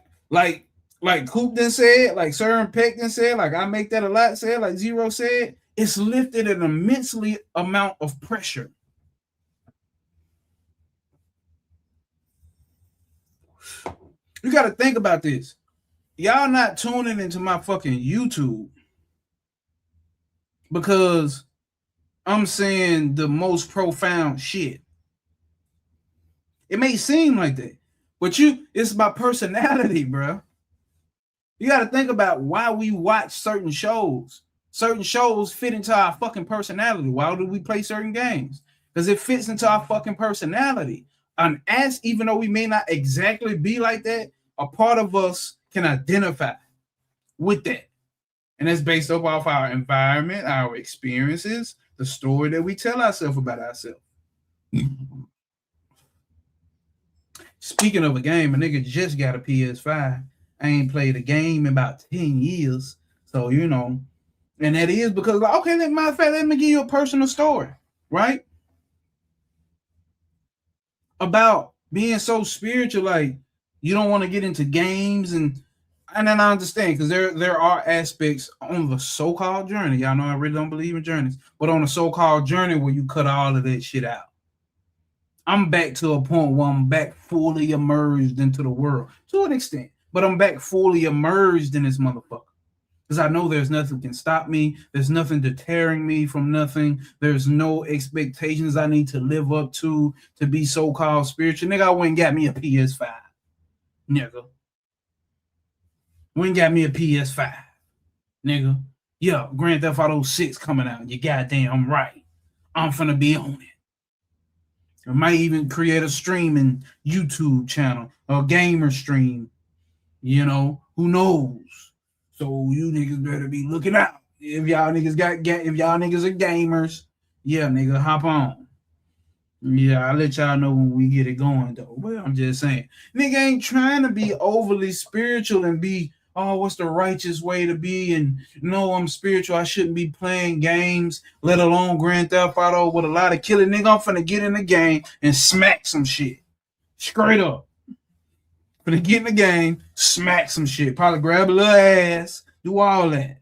Coop done said, like Sir and Peck done said, like I make that a lot said, like Zero said, it's lifted an immensely amount of pressure. You got to think about this. Y'all not tuning into my fucking YouTube. because I'm saying the most profound shit. It may seem like that, but it's my personality, bro. You got to think about why we watch certain shows. Certain shows fit into our fucking personality. Why do we play certain games? Because it fits into our fucking personality. And as even though we may not exactly be like that, a part of us can identify with that. And that's based off our environment, our experiences, the story that we tell ourselves about ourselves. Speaking of a game, a nigga just got a PS5. I ain't played a game in about 10 years. So, you know, and that is because, like, okay, matter of fact, let me give you a personal story, right? About being so spiritual, like, you don't want to get into games, and then I understand, because there are aspects on the so-called journey. Y'all know I really don't believe in journeys, but on the so-called journey where you cut all of that shit out. I'm back to a point where I'm back fully immersed into the world to an extent, but I'm back fully immersed in this motherfucker. Because I know there's nothing can stop me. There's nothing deterring me from nothing. There's no expectations I need to live up to be so-called spiritual. Nigga, I went and got me a PS5. Nigga. Went and got me a PS5. Nigga. Yeah, Grand Theft Auto 6 coming out. You goddamn right. I'm finna be on it. I might even create a streaming YouTube channel, a gamer stream. You know, who knows? So you niggas better be looking out. If y'all niggas are gamers, yeah, nigga, hop on. Yeah, I'll let y'all know when we get it going, though. But I'm just saying, nigga ain't trying to be overly spiritual and be, oh, what's the righteous way to be? And no, I'm spiritual. I shouldn't be playing games, let alone Grand Theft Auto with a lot of killing. Nigga, I'm finna get in the game and smack some shit. Straight up. Finna get in the game, smack some shit. Probably grab a little ass, do all that.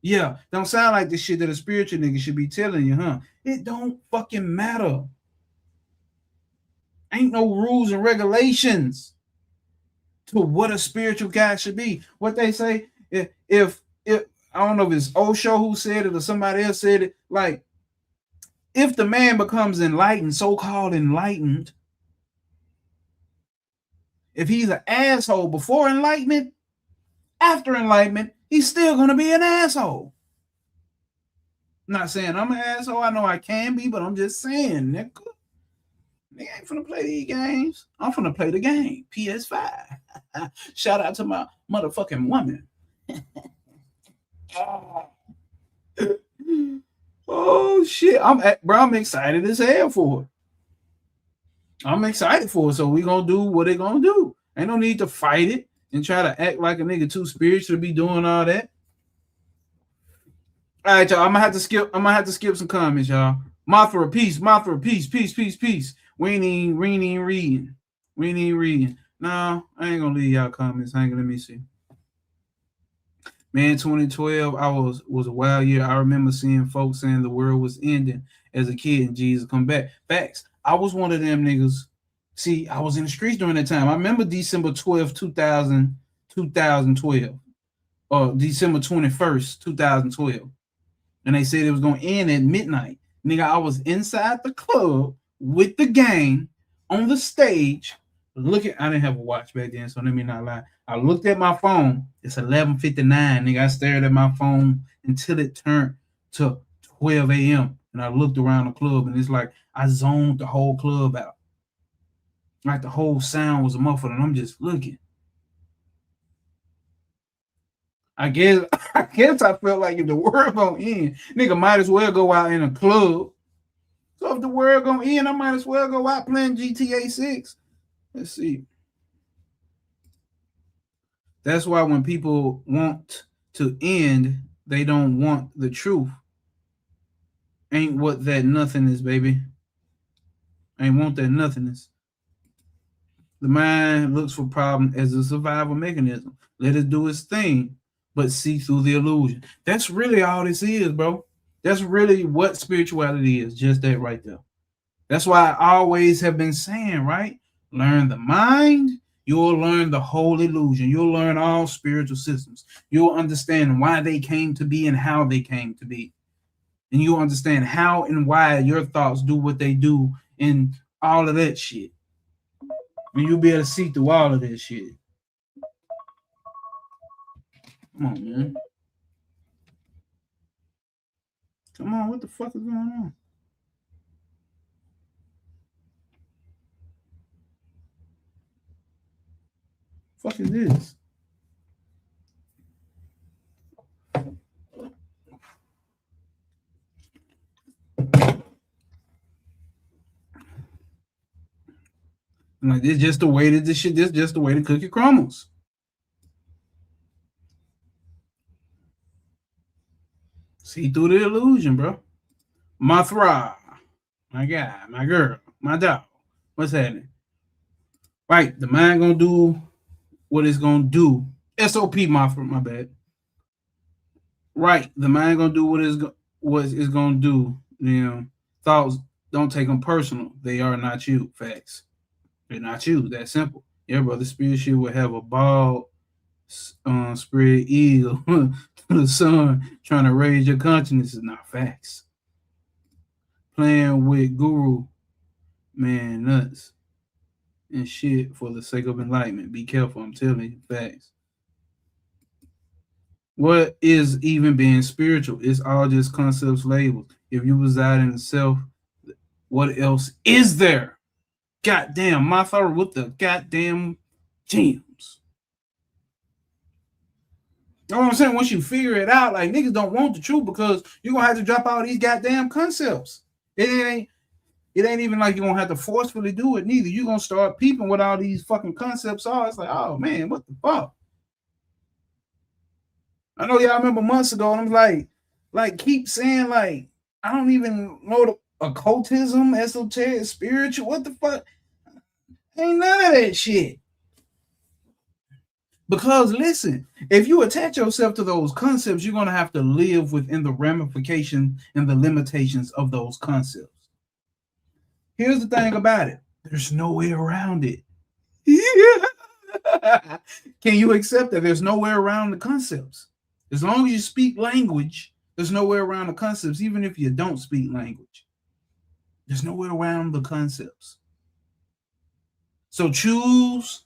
Yeah, don't sound like the shit that a spiritual nigga should be telling you, huh? It don't fucking matter. Ain't no rules and regulations to what a spiritual guy should be. What they say, if I don't know if it's Osho who said it or somebody else said it, like, if the man becomes enlightened, so-called enlightened, if he's an asshole before enlightenment, after enlightenment, he's still going to be an asshole. I'm not saying I'm an asshole. I know I can be, but I'm just saying, nigga ain't finna play these games. I'm finna play the game. PS5. Shout out to my motherfucking woman. Oh, shit. I'm excited as hell for it. I'm excited for it, so we gonna do what it gonna do. Ain't no need to fight it and try to act like a nigga too spiritual to be doing all that. All right, y'all. I'm gonna have to skip some comments, y'all. Mothra, peace. Peace. We ain't even reading. No, I ain't gonna leave y'all comments. Let me see. Man, 2012, I was a wild year. I remember seeing folks saying the world was ending as a kid and Jesus come back. Facts. I was one of them niggas. See, I was in the streets during that time. I remember December 12th, 2012. Or December 21st, 2012. And they said it was going to end at midnight. Nigga, I was inside the club with the gang on the stage. I didn't have a watch back then, so let me not lie. I looked at my phone. It's 11:59. Nigga, I stared at my phone until it turned to 12 a.m. And I looked around the club, and it's like I zoned the whole club out. Like the whole sound was muffled, and I'm just looking. I guess I felt like if the world gonna end, nigga might as well go out in a club. So if the world gonna end, I might as well go out playing GTA 6. Let's see. That's why when people want to end, they don't want the truth. Ain't what that nothing is, baby. Ain't want that nothingness. The mind looks for problem as a survival mechanism. Let it do its thing, but see through the illusion. That's really all this is, bro. That's really what spirituality is, just that right there. That's why I always have been saying, right? Learn the mind, you'll learn the whole illusion. You'll learn all spiritual systems. You'll understand why they came to be and how they came to be. And you understand how and why your thoughts do what they do and all of that shit. And you'll be able to see through all of that shit. Come on, man. Come on, what the fuck is going on? Fuck is this? Like, this just the way that this shit, this just the way the cookie crumbles. See through the illusion, bro. My throb, my guy, my girl, my dog. What's happening? Right, the mind gonna do what it's gonna do. SOP, my bad. Right, the mind gonna do what it's gonna do. You know, thoughts don't take them personal. They are not you. Facts. They're not you. That simple. Yeah, brother. Spirit shit will have a bald spread eagle to the sun trying to raise your consciousness is not facts. Playing with guru, man, nuts and shit for the sake of enlightenment. Be careful. I'm telling you, facts. What is even being spiritual? It's all just concepts, labels. If you reside in the self, what else is there? Goddamn, my thought with the goddamn gems. You know what I'm saying? Once you figure it out, like, niggas don't want the truth because you're gonna have to drop all these goddamn concepts. It ain't even like you're gonna have to forcefully do it neither. You're gonna start peeping what all these fucking concepts are. It's like, oh man, what the fuck? I know y'all remember months ago, and I'm like keep saying, like, I don't even know the occultism, esoteric, spiritual, what the fuck? Ain't none of that shit. Because listen, if you attach yourself to those concepts, you're going to have to live within the ramification and the limitations of those concepts. Here's the thing about it. There's no way around it. Can you accept that there's no way around the concepts? As long as you speak language, there's no way around the concepts, even if you don't speak language. There's no way around the concepts. So choose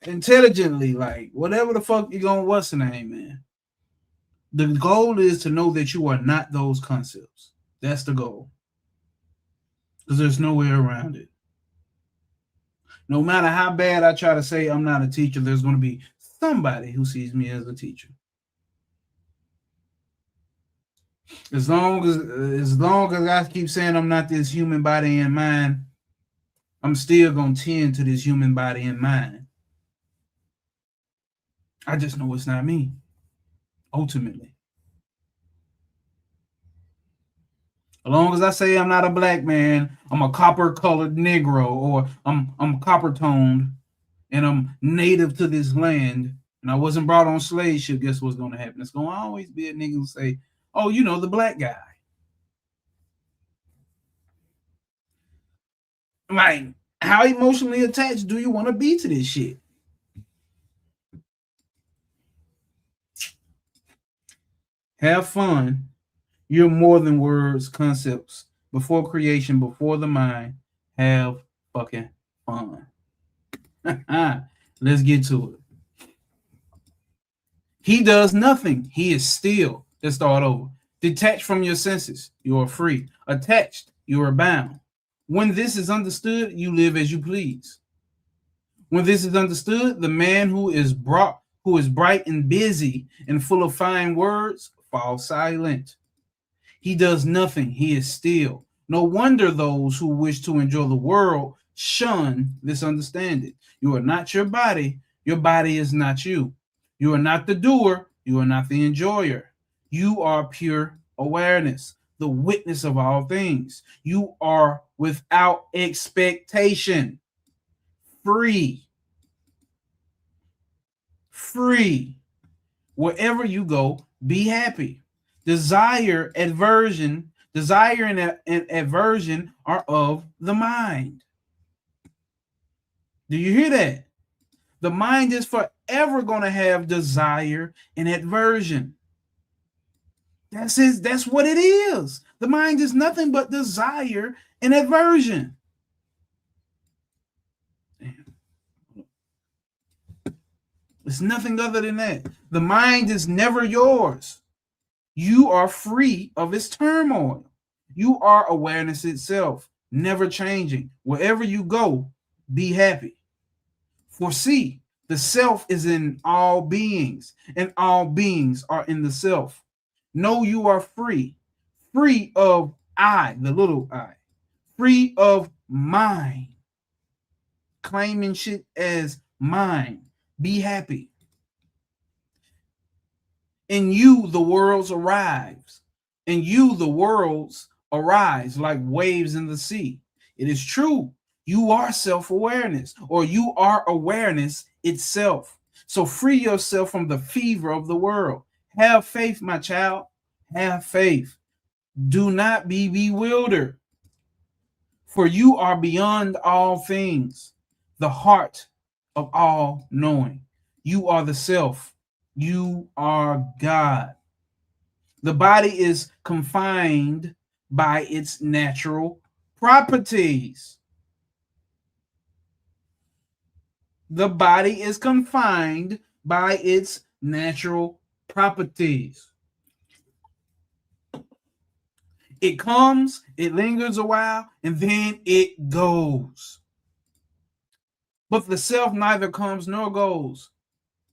intelligently, like, whatever the fuck you're going, what's the name, man? The goal is to know that you are not those concepts. That's the goal. Because there's no way around it. No matter how bad I try to say I'm not a teacher, there's going to be somebody who sees me as a teacher. As long as I keep saying I'm not this human body and mind, I'm still going to tend to this human body and mind. I just know it's not me, ultimately. As long as I say I'm not a black man, I'm a copper-colored Negro, or I'm copper-toned, and I'm native to this land, and I wasn't brought on slave ship, guess what's going to happen? It's going to always be a nigga who say, oh, you know, the black guy. Like, how emotionally attached do you want to be to this shit? Have fun. You're more than words, concepts. Before creation, before the mind, have fucking fun. Let's get to it. He does nothing. He is still. Let's start over. Detached from your senses, you are free. Attached, you are bound. When this is understood, you live as you please. When this is understood, the man who is bright and busy and full of fine words falls silent. He does nothing. He is still. No wonder those who wish to enjoy the world shun this understanding. You are not your body. Your body is not you. You are not the doer. You are not the enjoyer. You are pure awareness, the witness of all things. You are without expectation, free. Free. Wherever you go, be happy. Desire and aversion are of the mind. Do you hear that? The mind is forever going to have desire and aversion. That's what it is. The mind is nothing but desire and aversion. It's nothing other than that. The mind is never yours. You are free of its turmoil. You are awareness itself, never changing. Wherever you go, be happy. For see, the self is in all beings, and all beings are in the self. Know you are free, free of I, the little I, free of mine, claiming shit as mine. Be happy. In you, the worlds arrives. In you, the worlds arise like waves in the sea. It is true. You are self-awareness, or you are awareness itself. So free yourself from the fever of the world. Have faith, my child. Have faith. Do not be bewildered, for you are beyond all things, the heart of all knowing. You are the self. You are God. The body is confined by its natural properties. The body is confined by its natural properties. It comes, it lingers a while, and then it goes. But the self neither comes nor goes,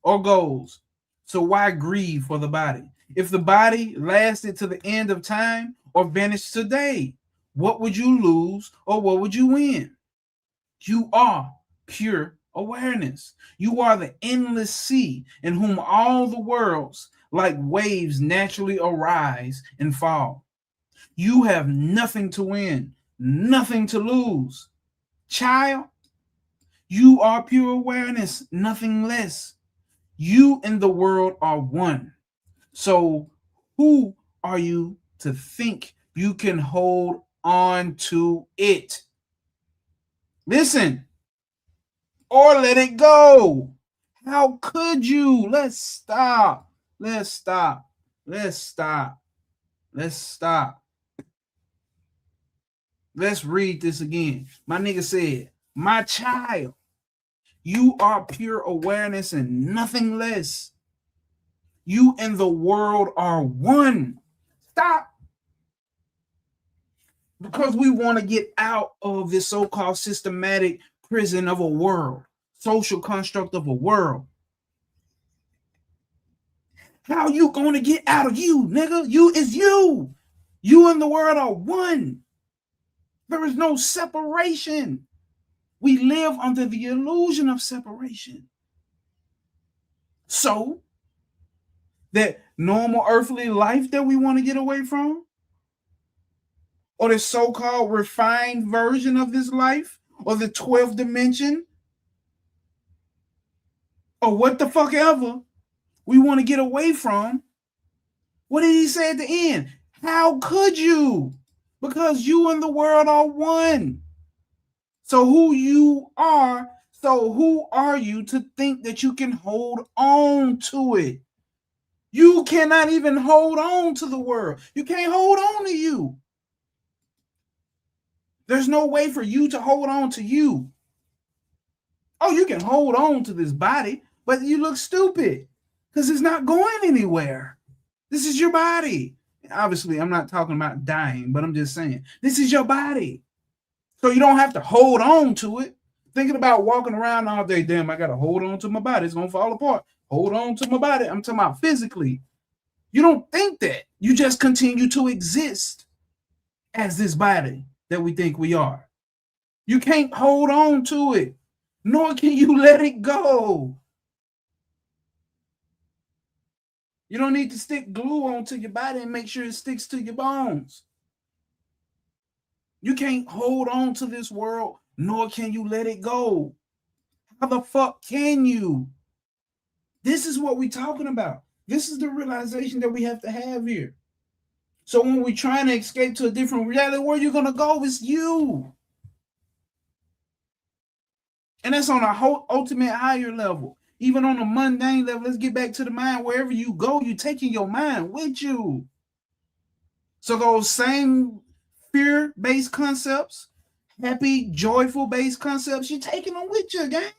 So why grieve for the body? If the body lasted to the end of time or vanished today, what would you lose or what would you win? You are pure awareness. You are the endless sea in whom all the worlds, like waves, naturally arise and fall. You have nothing to win, nothing to lose. Child, you are pure awareness, nothing less. You and the world are one. So who are you to think you can hold on to it? Listen, or let it go. How could you? Let's stop. Let's stop. Let's stop. Let's stop. Let's read this again. My nigga said, my child, you are pure awareness and nothing less. You and the world are one. Stop. Because we want to get out of this so-called systematic prison of a world, social construct of a world. How you going to get out of you, nigga? You is you. You and the world are one. There is no separation. We live under the illusion of separation. So, that normal earthly life that we want to get away from, or the so-called refined version of this life, or the 12th dimension, or what the fuck ever we want to get away from, what did he say at the end? How could you? Because you and the world are one. So who are you to think that you can hold on to it? You cannot even hold on to the world. You can't hold on to you. There's no way for you to hold on to you. Oh, you can hold on to this body, but you look stupid because it's not going anywhere. This is your body. Obviously, I'm not talking about dying, but I'm just saying, this is your body. So you don't have to hold on to it. Thinking about walking around all day, damn, I got to hold on to my body. It's going to fall apart. Hold on to my body. I'm talking about physically. You don't think that. You just continue to exist as this body that we think we are. You can't hold on to it, nor can you let it go. You don't need to stick glue onto your body and make sure it sticks to your bones. You can't hold on to this world, nor can you let it go. How the fuck can you? This is what we're talking about. This is the realization that we have to have here. So when we're trying to escape to a different reality, where you're going to go is you. And that's on a whole ultimate higher level. Even on a mundane level, let's get back to the mind. Wherever you go, you're taking your mind with you. So those same fear-based concepts, happy, joyful-based concepts, you're taking them with you, gang.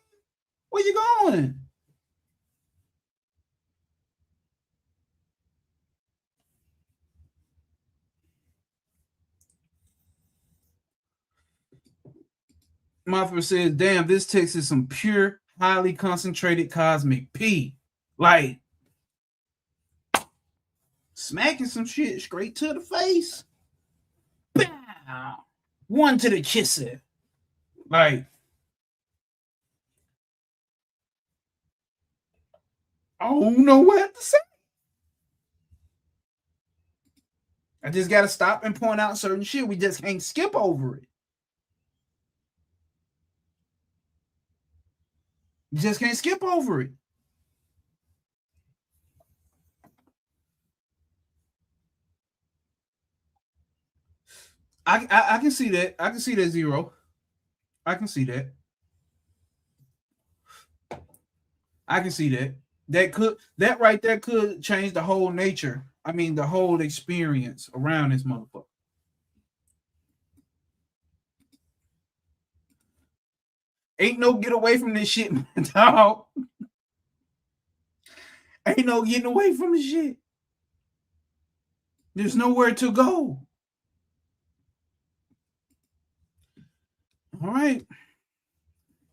Where you going? Mothra says, damn, this text is some pure, highly concentrated cosmic P. Like, smacking some shit straight to the face. Bow. One to the kisser. Like, I don't know what to say. I just got to stop and point out certain shit. We just can't skip over it. You just can't skip over it. I can see that. I can see that, Zero. I can see that. I can see that. That right there could change the whole nature. I mean, the whole experience around this motherfucker. Ain't no get away from this shit, man, dog. Ain't no getting away from this shit. There's nowhere to go. All right.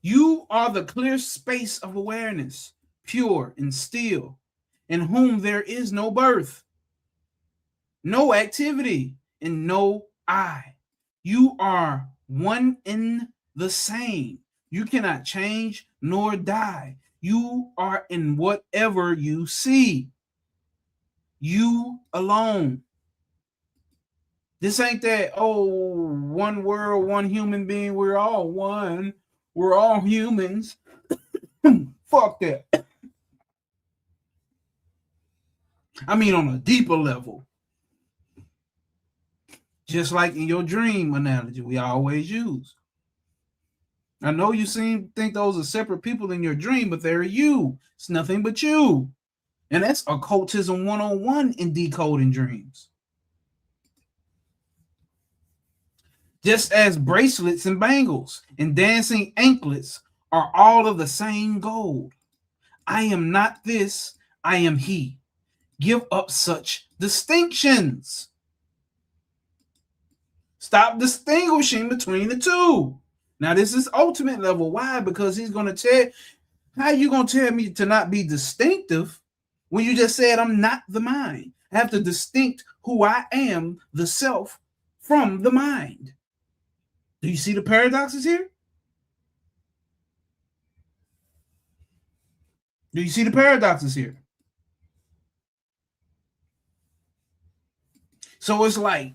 You are the clear space of awareness, pure and still, in whom there is no birth, no activity, and no I. You are one in the same. You cannot change nor die. You are in whatever you see. You alone. This ain't that, oh, one world, one human being, we're all one. We're all humans. Fuck that. I mean, on a deeper level. Just like in your dream analogy we always use. I know you think those are separate people in your dream, but they're you. It's nothing but you. And that's occultism 101 in decoding dreams. Just as bracelets and bangles and dancing anklets are all of the same gold. I am not this, I am he. Give up such distinctions. Stop distinguishing between the two. Now, this is ultimate level. Why? Because he's going to tell, how you going to tell me to not be distinctive when you just said I'm not the mind? I have to distinct who I am, the self, from the mind. Do you see the paradoxes here? Do you see the paradoxes here? So it's like,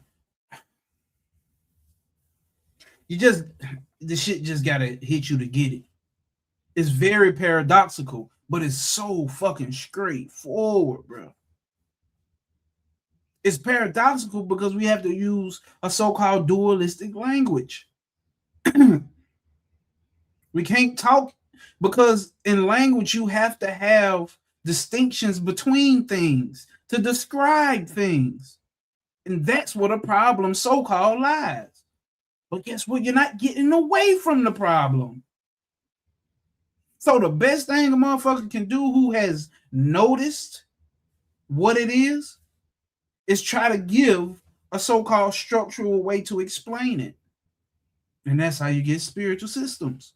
the shit just gotta hit you to get it. It's very paradoxical, but it's so fucking straightforward, bro. It's paradoxical because we have to use a so-called dualistic language. We can't talk, because in language you have to have distinctions between things to describe things. And that's what a problem so-called lies. But guess what? You're not getting away from the problem. So the best thing a motherfucker can do who has noticed what it is try to give a so-called structural way to explain it. And that's how you get spiritual systems.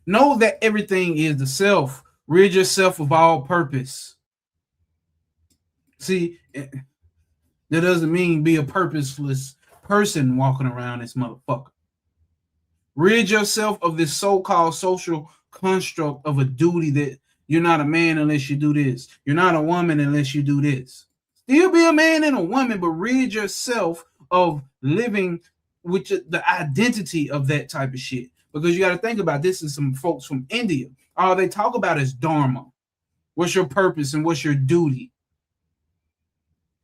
Know that everything is the self. Rid yourself of all purpose. See, that doesn't mean be a purposeless person walking around this motherfucker. Rid yourself of this so-called social construct of a duty that you're not a man unless you do this. You're not a woman unless you do this. Still be a man and a woman, but rid yourself of living with the identity of that type of shit. Because you got to think about this is some folks from India. All they talk about is dharma. What's your purpose and what's your duty?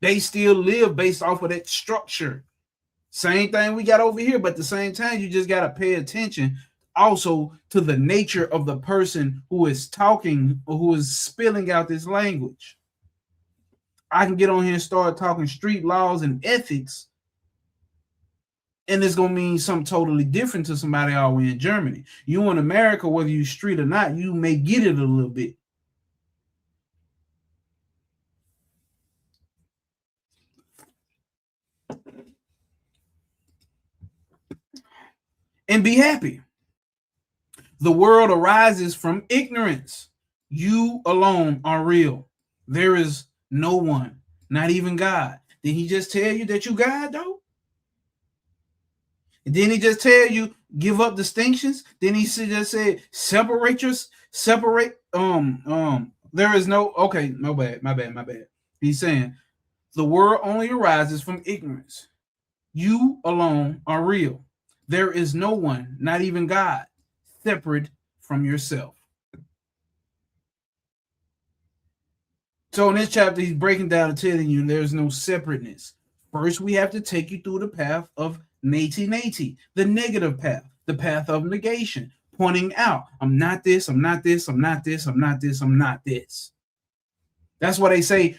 They still live based off of that structure. Same thing we got over here, but at the same time, you just got to pay attention also to the nature of the person who is talking or who is spilling out this language. I can get on here and start talking street laws and ethics, and it's going to mean something totally different to somebody all the way in Germany. You in America, whether you street or not, you may get it a little bit. And be happy. The world arises from ignorance. You alone are real. There is no one, not even God. Did he just tell you that you God, though? And didn't he just tell you give up distinctions? Then he just said separate. There is no, okay, no bad, my bad. He's saying the world only arises from ignorance. You alone are real. There is no one, not even God, separate from yourself. So in this chapter, he's breaking down and telling you there's no separateness. First, we have to take you through the path of nati, the negative path, the path of negation, pointing out, I'm not this, I'm not this, I'm not this, I'm not this, I'm not this. That's why they say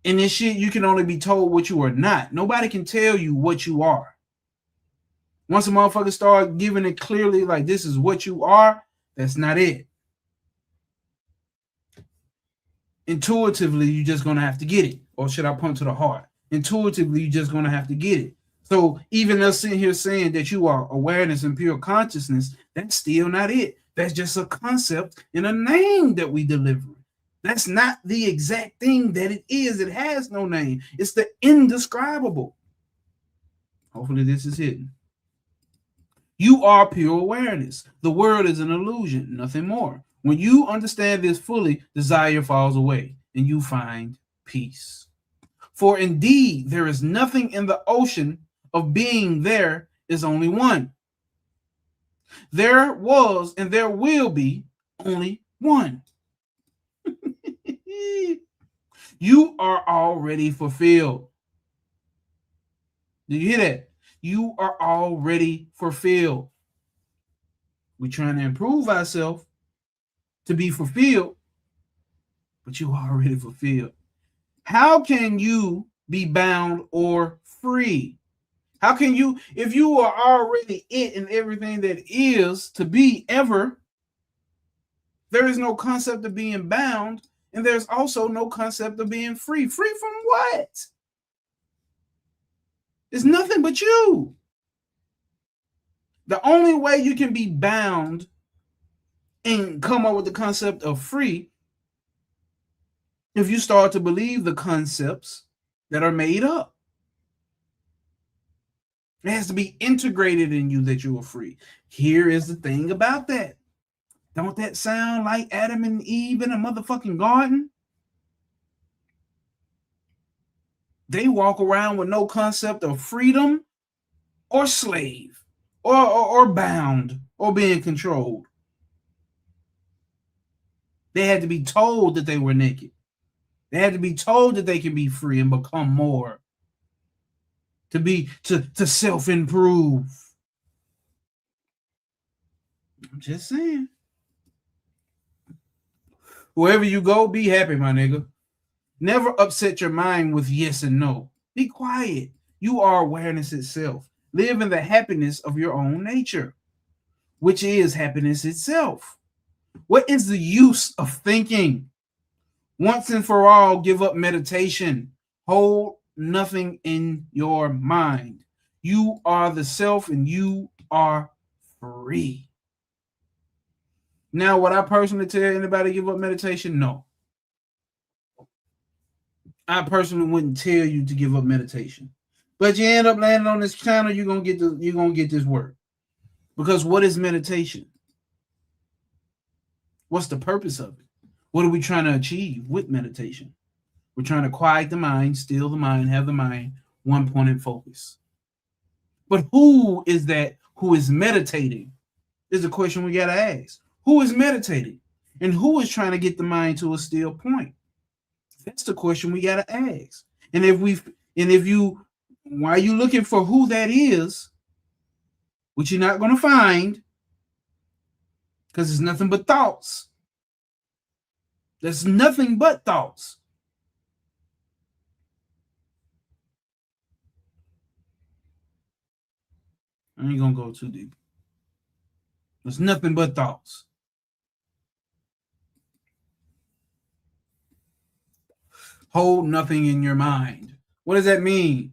in this shit, you can only be told what you are not. Nobody can tell you what you are. Once a motherfucker start giving it clearly, like this is what you are, that's not it. Intuitively, you're just going to have to get it. Or should I point to the heart? Intuitively, you're just going to have to get it. So even us sitting here saying that you are awareness and pure consciousness, that's still not it. That's just a concept in a name that we deliver. That's not the exact thing that it is. It has no name. It's the indescribable. Hopefully this is hidden. You are pure awareness. The world is an illusion, nothing more. When you understand this fully, desire falls away and you find peace. For indeed, there is nothing in the ocean of being. There is only one. There was and there will be only one. You are already fulfilled. Do you hear that? You are already fulfilled. We're trying to improve ourselves to be fulfilled, but you are already fulfilled. How can you be bound or free? How can you, if you are already it and everything that is to be ever, there is no concept of being bound, and there's also no concept of being free. Free from what? It's nothing but you. The only way you can be bound and come up with the concept of free, if you start to believe the concepts that are made up. It has to be integrated in you that you are free. Here is the thing about that. Don't that sound like Adam and Eve in a motherfucking garden? They walk around with no concept of freedom or slave or bound or being controlled. They had to be told that they were naked. They had to be told that they can be free and become more. To self-improve. I'm just saying. Wherever you go, be happy, my nigga. Never upset your mind with yes and no. Be quiet. You are awareness itself. Live in the happiness of your own nature, which is happiness itself. What is the use of thinking? Once and for all, give up meditation. Hold nothing in your mind. You are the self and you are free. Now, would I personally tell anybody to give up meditation? No. I personally wouldn't tell you to give up meditation. But you end up landing on this channel, you're gonna get this work. Because what is meditation? What's the purpose of it? What are we trying to achieve with meditation? We're trying to quiet the mind, still the mind, have the mind, one-pointed focus. But who is that who is meditating? Is the question we got to ask. Who is meditating? And who is trying to get the mind to a still point? That's the question we got to ask. And while you're looking for who that is, which you're not going to find, Because it's nothing but thoughts. There's nothing but thoughts. I ain't gonna go too deep. There's nothing but thoughts. Hold nothing in your mind. What does that mean?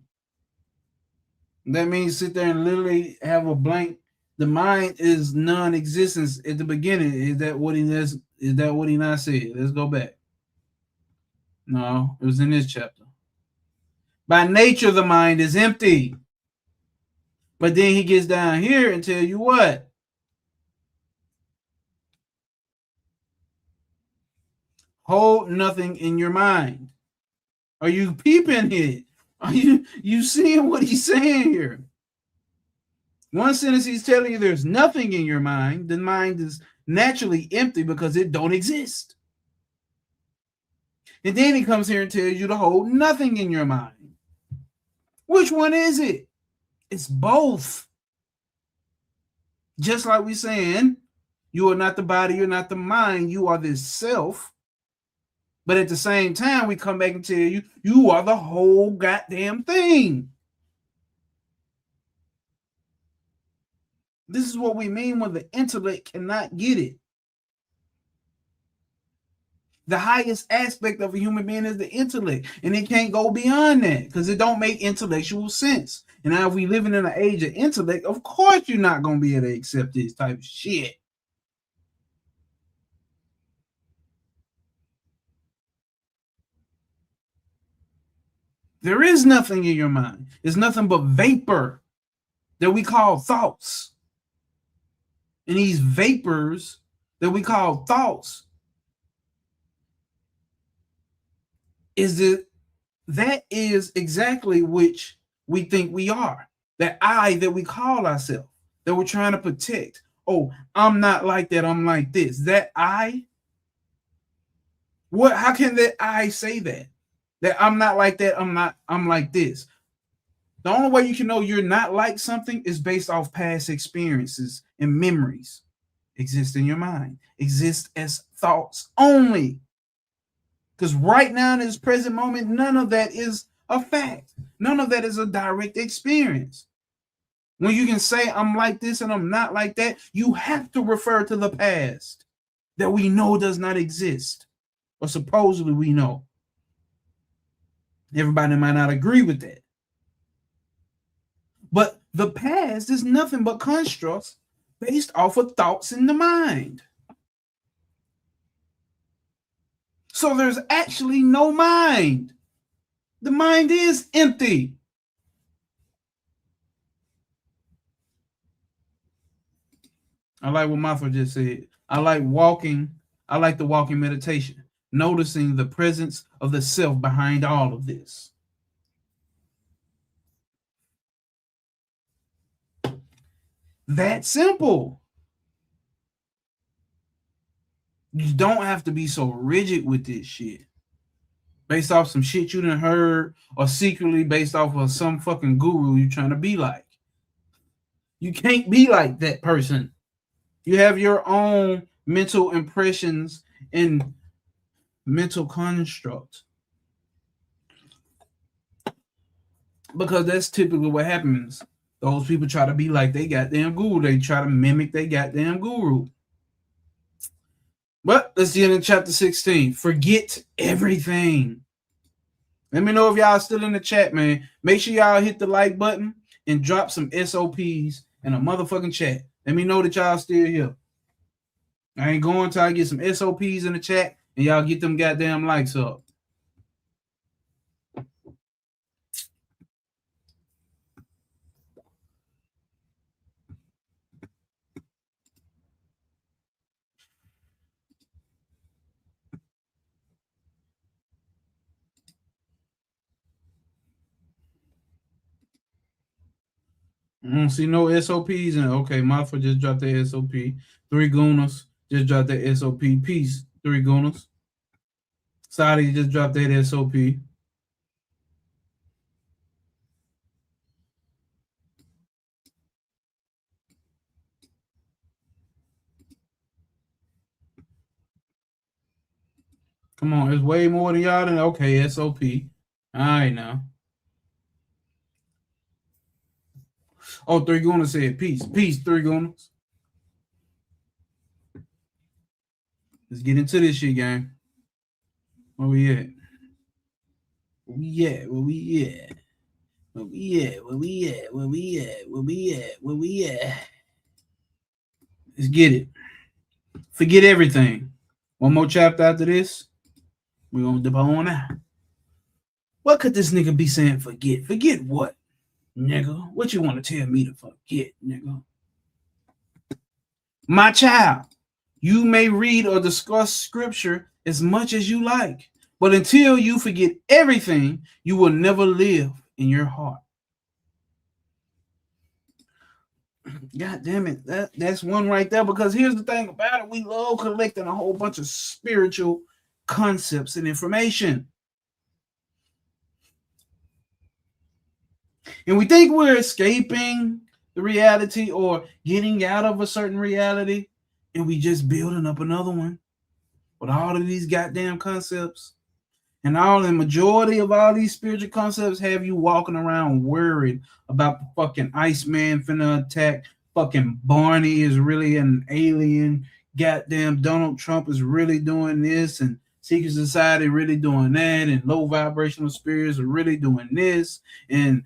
That means sit there and literally have a blank. The mind is non-existence at the beginning. Is that what he not said? Let's go back. No, it was in this chapter. By nature, the mind is empty. But then he gets down here and tell you what? Hold nothing in your mind. Are you peeping it? Are you seeing what he's saying here? One sentence he's telling you there's nothing in your mind. The mind is naturally empty because it don't exist. And then he comes here and tells you to hold nothing in your mind. Which one is it? It's both. Just like we're saying, you are not the body, you're not the mind, you are this self. But at the same time, we come back and tell you, you are the whole goddamn thing. This is what we mean when the intellect cannot get it. The highest aspect of a human being is the intellect, and it can't go beyond that because it don't make intellectual sense. And now if we living in an age of intellect, of course you're not going to be able to accept this type of shit. There is nothing in your mind. It's nothing but vapor that we call thoughts. And these vapors that we call thoughts that is exactly which we think we are. That I that we call ourselves, that we're trying to protect. Oh, I'm not like that, I'm like this. That I? What? How can that I say that? That I'm not like that, I'm like this. The only way you can know you're not like something is based off past experiences and memories. Exist in your mind. Exist as thoughts only. Because right now in this present moment, none of that is a fact. None of that is a direct experience. When you can say I'm like this and I'm not like that, you have to refer to the past that we know does not exist, or supposedly we know. Everybody might not agree with that. But the past is nothing but constructs based off of thoughts in the mind. So there's actually no mind. The mind is empty. I like what Martha just said. I like the walking meditation, noticing the presence of the self behind all of this. That simple. You don't have to be so rigid with this shit. Based off some shit you done heard, or secretly based off of some fucking guru you're trying to be like. You can't be like that person. You have your own mental impressions and mental construct. Because that's typically what happens. Those people try to be like they goddamn guru. They try to mimic they goddamn guru. But let's get in chapter 16. Forget everything. Let me know if y'all still in the chat, man. Make sure y'all hit the like button and drop some SOPs in a motherfucking chat. Let me know that y'all still here. I ain't going till I get some SOPs in the chat and y'all get them goddamn likes up. I don't see no SOPs. And okay, Martha just dropped the SOP. 3 Gunas just dropped the SOP. Peace, 3 Gunas. Saudi just dropped that SOP. Come on, it's way more than y'all than okay, SOP. All right now. Oh, Three Gunners said peace. Peace, Three Gunners. Let's get into this shit, gang. Where we at? Where we at? Where we at? Where we at? Where we at? Where we at? Where we at? Where we at? Let's get it. Forget everything. One more chapter after this. We're gonna dip on out. What could this nigga be saying? Forget? Forget what, nigga? What you want to tell me to forget, nigga? My child, you may read or discuss scripture as much as you like, but until you forget everything, you will never live in your heart. God damn it. That's one right there, because here's the thing about it. We love collecting a whole bunch of spiritual concepts and information. And we think we're escaping the reality or getting out of a certain reality, and we just building up another one with all of these goddamn concepts. And all the majority of all these spiritual concepts have you walking around worried about the fucking Iceman finna attack. Fucking Barney is really an alien. Goddamn Donald Trump is really doing this, and secret society really doing that, and low vibrational spirits are really doing this, and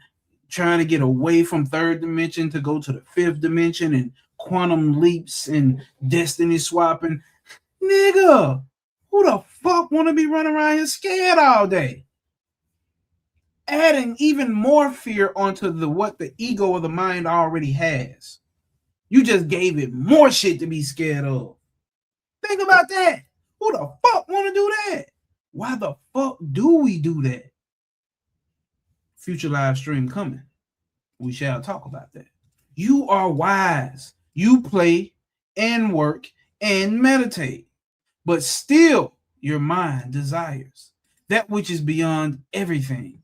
trying to get away from third dimension to go to the fifth dimension, and quantum leaps and destiny swapping. Nigga, who the fuck want to be running around here scared all day? Adding even more fear onto what the ego of the mind already has. You just gave it more shit to be scared of. Think about that. Who the fuck want to do that? Why the fuck do we do that? Future live stream coming. We shall talk about that. You are wise. You play and work and meditate. But still, your mind desires that which is beyond everything,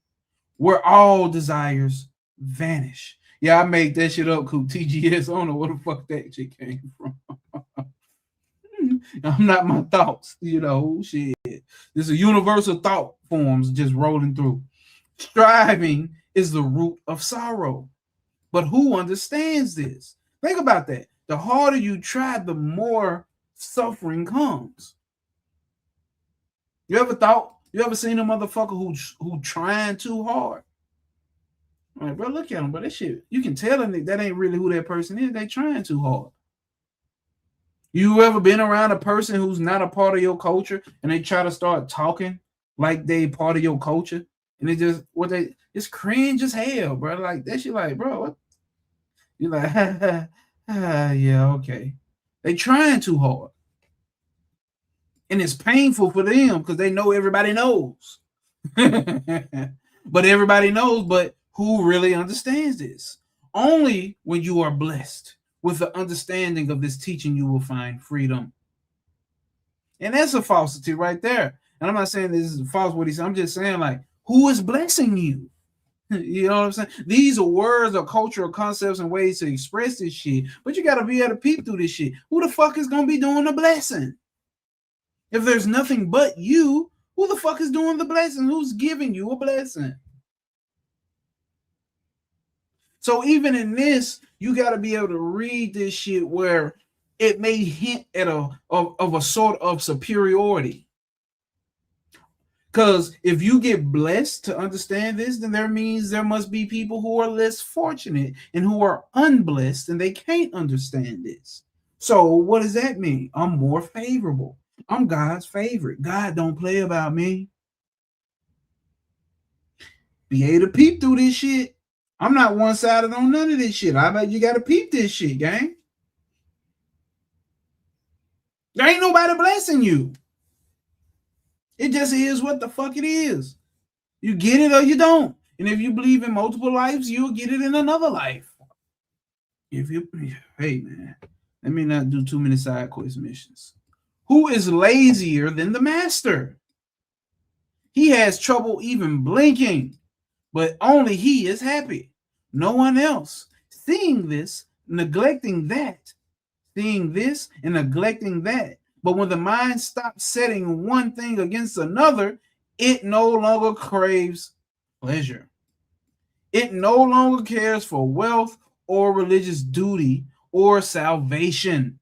where all desires vanish. Yeah, I made that shit up, cool. TGS, I don't know where the fuck that shit came from. I'm not my thoughts, shit. There's a universal thought forms just rolling through. Striving is the root of sorrow. But who understands this? Think about that. The harder you try, the more suffering comes. You ever seen a motherfucker who trying too hard? All right, bro, look at him, but that shit, you can tell them that ain't really who that person is. They trying too hard. You ever been around a person who's not a part of your culture and they try to start talking like they part of your culture, and it's cringe as hell, bro. Like that shit, like, bro, what? You're like, yeah, okay. They trying too hard. And it's painful for them because they know everybody knows. But everybody knows, but who really understands this? Only when you are blessed with the understanding of this teaching, you will find freedom. And that's a falsity right there. And I'm not saying this is false what he said. I'm just saying, like, who is blessing you? You know what I'm saying? These are words or cultural concepts and ways to express this shit. But you got to be able to peep through this shit. Who the fuck is going to be doing the blessing? If there's nothing but you, who the fuck is doing the blessing? Who's giving you a blessing? So even in this, you got to be able to read this shit where it may hint at a sort of superiority. Because if you get blessed to understand this, then there means there must be people who are less fortunate and who are unblessed and they can't understand this. So what does that mean? I'm more favorable. I'm God's favorite. God don't play about me. Be able to peep through this shit. I'm not one-sided on none of this shit. I bet you got to peep this shit, gang. There ain't nobody blessing you. It just is what the fuck it is. You get it or you don't. And if you believe in multiple lives, you'll get it in another life. Hey, man, let me not do too many side quest missions. Who is lazier than the master? He has trouble even blinking, but only he is happy. No one else. Seeing this, neglecting that. Seeing this and neglecting that. But when the mind stops setting one thing against another, it no longer craves pleasure. It no longer cares for wealth or religious duty or salvation.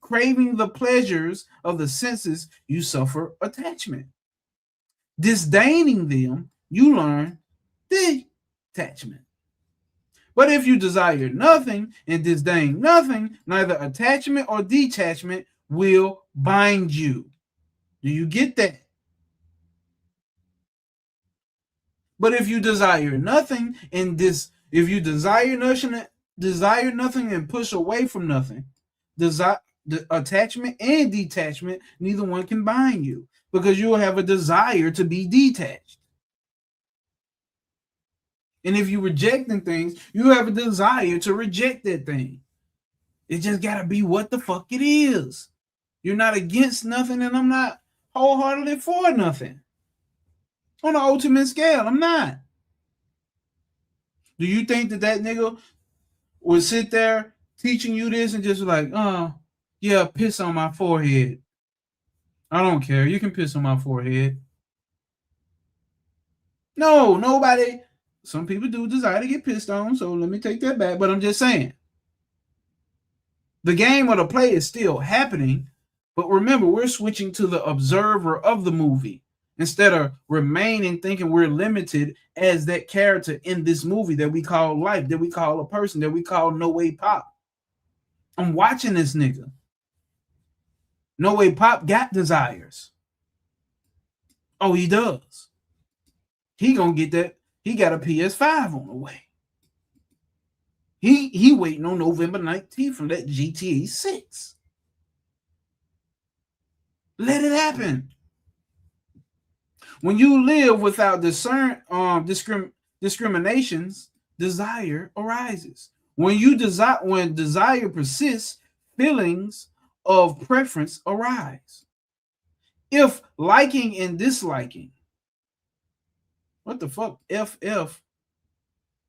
Craving the pleasures of the senses, you suffer attachment. Disdaining them, you learn detachment. But if you desire nothing and disdain nothing, neither attachment or detachment will bind you. Do you get that? But if you desire nothing and if you desire nothing and push away from nothing, the attachment and detachment, neither one can bind you, because you will have a desire to be detached. And if you're rejecting things, you have a desire to reject that thing. It just got to be what the fuck it is. You're not against nothing, and I'm not wholeheartedly for nothing. On the ultimate scale, I'm not. Do you think that nigga would sit there teaching you this and just like, oh, yeah, piss on my forehead? I don't care. You can piss on my forehead. No, nobody. Some people do desire to get pissed on, so let me take that back. But I'm just saying, the game or the play is still happening. But remember, we're switching to the observer of the movie instead of remaining thinking we're limited as that character in this movie that we call life, that we call a person, that we call No Way Pop. I'm watching this nigga. No Way Pop got desires. Oh, he does. He gonna get that. He got a PS5 on the way. He waiting on November 19th from that GTA 6. Let it happen. When you live without discriminations, desire arises. When desire persists, feelings of preference arise. If liking and disliking, what the fuck? FF,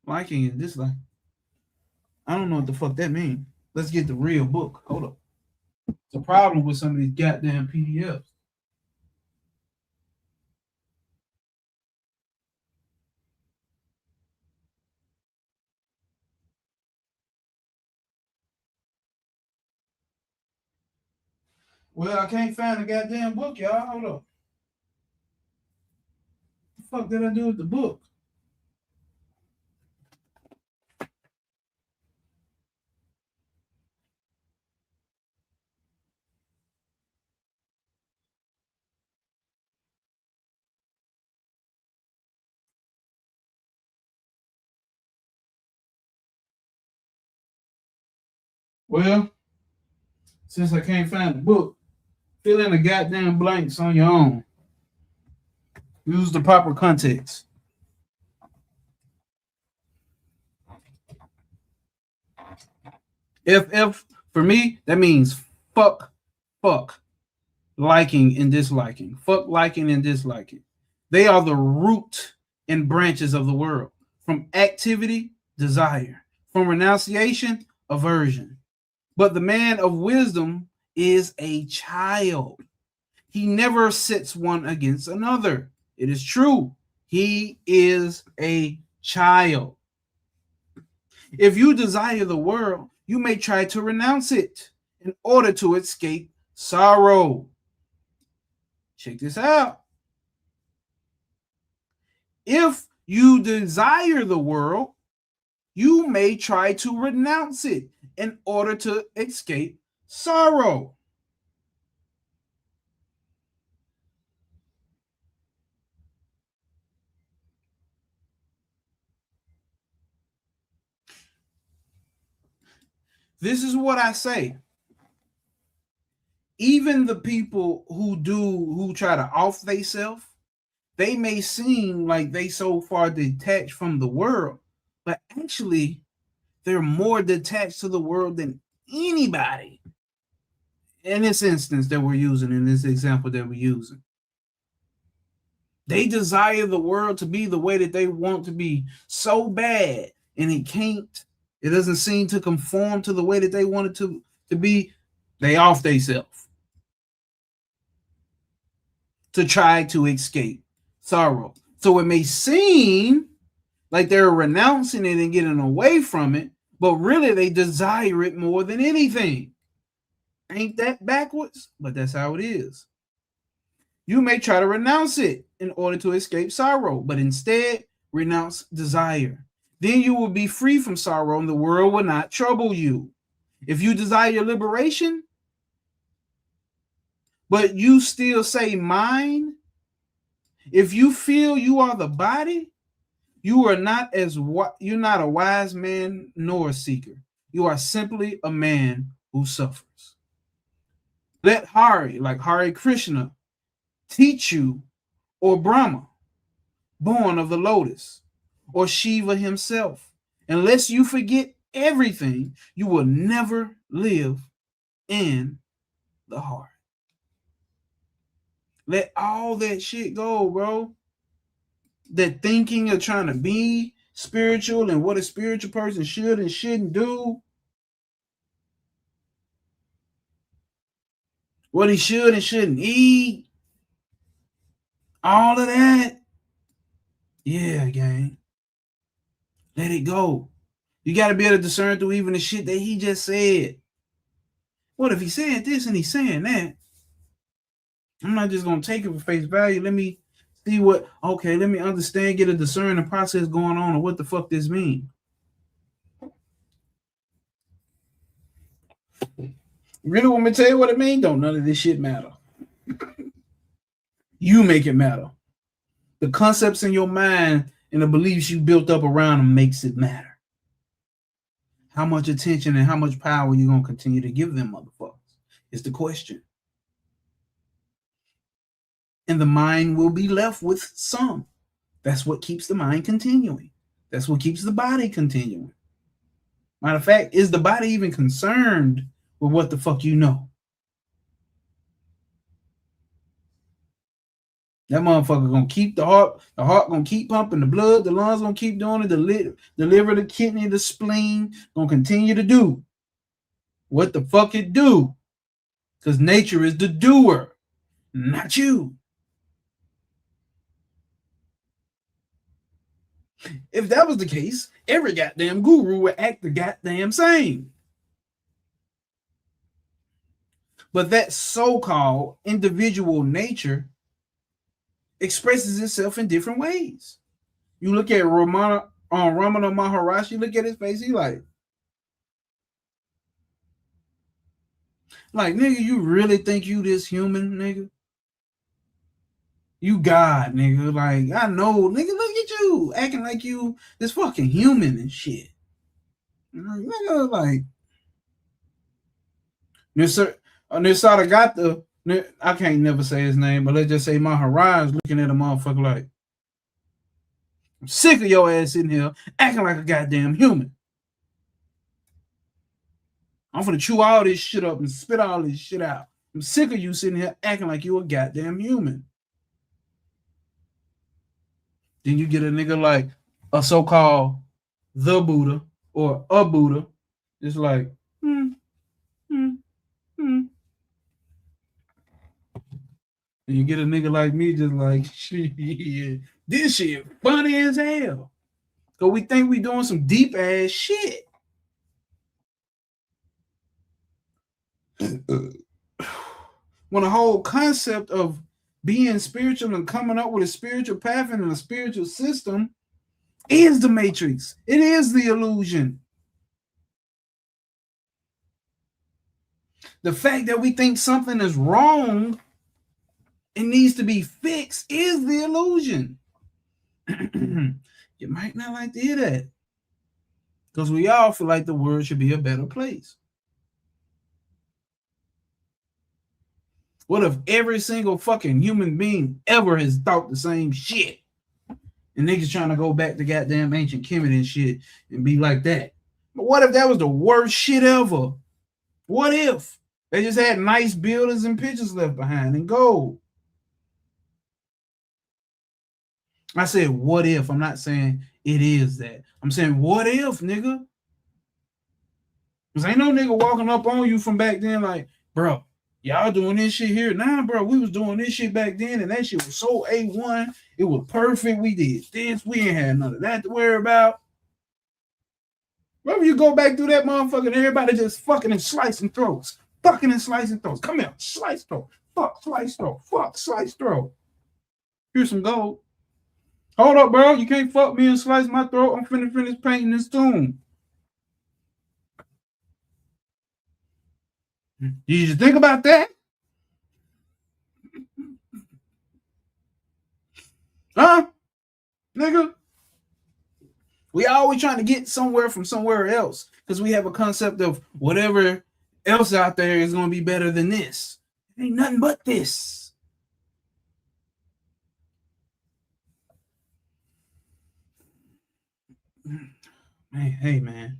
liking and disliking. I don't know what the fuck that means. Let's get the real book. Hold up. It's a problem with some of these goddamn PDFs. Well, I can't find the goddamn book, y'all. Hold up. What the fuck did I do with the book? Well, since I can't find the book, fill in the goddamn blanks on your own. Use the proper context. FF, for me, that means fuck, liking and disliking. Fuck, liking and disliking. They are the root and branches of the world. From activity, desire. From renunciation, aversion. But the man of wisdom is a child. He never sets one against another. It is true. He is a child. If you desire the world, you may try to renounce it in order to escape sorrow. Check this out. If you desire the world, you may try to renounce it in order to escape sorrow. This is what I say. Even the people who try to off themselves, they may seem like they so far detached from the world, but actually they're more detached to the world than anybody. In this instance that we're using, in this example that we're using, they desire the world to be the way that they want to be so bad, and it can't. It doesn't seem to conform to the way that they want it to be. They off themselves. to try to escape sorrow. So it may seem like they're renouncing it and getting away from it, but really they desire it more than anything. Ain't that backwards? But that's how it is. You may try to renounce it in order to escape sorrow, but instead renounce desire. Then you will be free from sorrow and the world will not trouble you. If you desire liberation, but you still say mine, if you feel you are the body, you are not you're not a wise man nor a seeker. You are simply a man who suffers. Let Hari, like Hare Krishna, teach you, or Brahma, born of the lotus, or Shiva himself. Unless you forget everything, you will never live in the heart. Let all that shit go, bro. That thinking of trying to be spiritual and what a spiritual person should and shouldn't do. What he should and shouldn't eat. All of that. Yeah, gang. Let it go. You got to be able to discern through even the shit that he just said. What if he said this and he's saying that? I'm not just going to take it for face value. Let me see what, okay, let me understand, get a discerning process going on of what the fuck this means. Really want me to tell you what it means? Don't none of this shit matter. You make it matter. The concepts in your mind and the beliefs you built up around them makes it matter. How much attention and how much power you going to continue to give them motherfuckers is the question. And the mind will be left with some. That's what keeps the mind continuing. That's what keeps the body continuing. Matter of fact, is the body even concerned with what the fuck you know? That motherfucker gonna keep the heart gonna keep pumping, the blood, the lungs gonna keep doing it, the liver, the kidney, the spleen gonna continue to do what the fuck it do. Because nature is the doer, not you. If that was the case, every goddamn guru would act the goddamn same. But that so-called individual nature expresses itself in different ways. You look at Ramana Maharaj, you look at his face, he like, nigga, you really think you this human, nigga? You God, nigga. Like, I know, nigga, look at you acting like you this fucking human and shit. Nigga, like, Nisargadatta Gita, I can't never say his name, but let's just say Maharaj looking at a motherfucker like, I'm sick of your ass sitting here acting like a goddamn human. I'm gonna chew all this shit up and spit all this shit out. I'm sick of you sitting here acting like you a goddamn human. Then you get a nigga like a so-called the Buddha or a Buddha. It's like, And you get a nigga like me just like, shit, this shit funny as hell. So we think we doing some deep ass shit. When the whole concept of being spiritual and coming up with a spiritual path and a spiritual system is the matrix. It is the illusion. The fact that we think something is wrong and needs to be fixed is the illusion. You might not like to hear that because we all feel like the world should be a better place. What if every single fucking human being ever has thought the same shit? And niggas trying to go back to goddamn ancient Kemet and shit and be like that. But what if that was the worst shit ever? What if they just had nice buildings and pictures left behind and gold? I said, what if? I'm not saying it is that. I'm saying, what if, nigga? Because ain't no nigga walking up on you from back then like, bro, Y'all doing this shit here. Nah, bro, we was doing this shit back then, and that shit was so A1. It was perfect. We did this. We ain't had none of that to worry about. Whenever you go back through that motherfucker, and everybody just fucking and slicing throats. Fucking and slicing throats. Come here. Slice throat. Fuck, slice throat. Fuck, slice throat. Here's some gold. Hold up, bro. You can't fuck me and slice my throat. I'm finna finish painting this tomb. Did you think about that? Huh? Nigga? We always trying to get somewhere from somewhere else because we have a concept of whatever else out there is going to be better than this. It ain't nothing but this. Hey, man.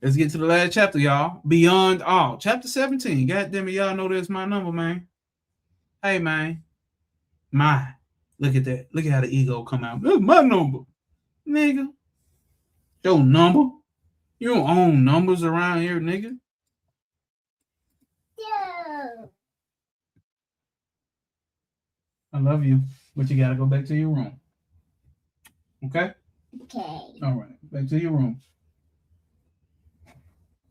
Let's get to the last chapter, y'all. Beyond All. Chapter 17. God damn it, y'all know that's my number, man. Hey, man. Look at that. Look at how the ego come out. That's my number. Nigga. Your number? You don't own numbers around here, nigga. Yeah. I love you, but you gotta go back to your room. Okay? Okay. All right. Back to your room.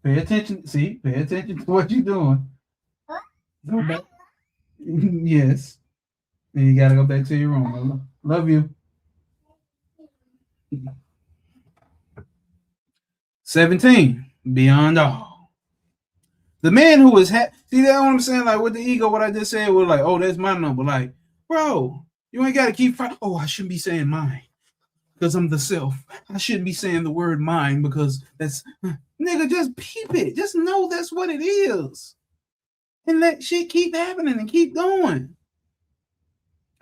Pay attention. See? Pay attention to what you're doing. What? Go back. Yes. And you gotta go back to your room. Love you. 17. Beyond All. The man who is see that what I'm saying? Like with the ego, what I just said was like, oh, that's my number. Like, bro, you ain't gotta keep fighting. Oh, I shouldn't be saying mine because I'm the self. I shouldn't be saying the word mine because that's nigga, just peep it. Just know that's what it is. And let shit keep happening and keep going.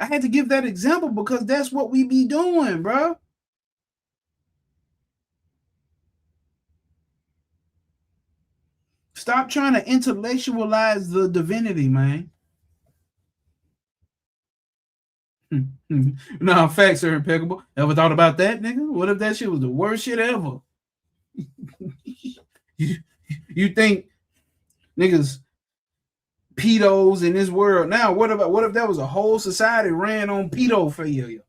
I had to give that example because that's what we be doing, bro. Stop trying to intellectualize the divinity, man. No, facts are impeccable. Ever thought about that, nigga? What if that shit was the worst shit ever? you think niggas pedos in this world now? What if that was a whole society ran on pedo failure?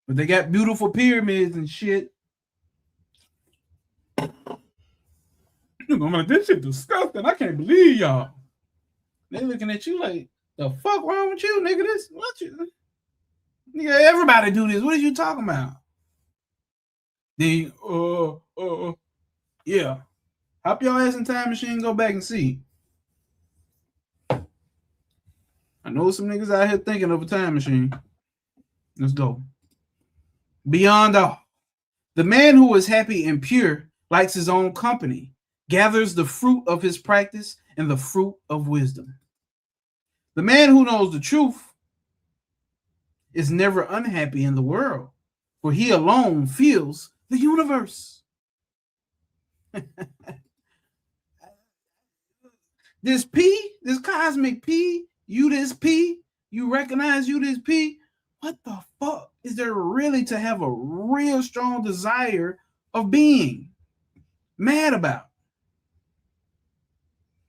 But they got beautiful pyramids and shit. I'm like, this shit disgusting. I can't believe y'all. They looking at you like, the fuck wrong with you, nigga? This what you nigga, everybody do this. What are you talking about? Then yeah. Hop your ass in time machine, go back and see. I know some niggas out here thinking of a time machine. Let's go. Beyond All. The man who is happy and pure likes his own company, gathers the fruit of his practice and the fruit of wisdom. The man who knows the truth is never unhappy in the world, for he alone feels the universe. This P, this cosmic P, you this P, you recognize you this P. What the fuck is there really to have a real strong desire of being mad about?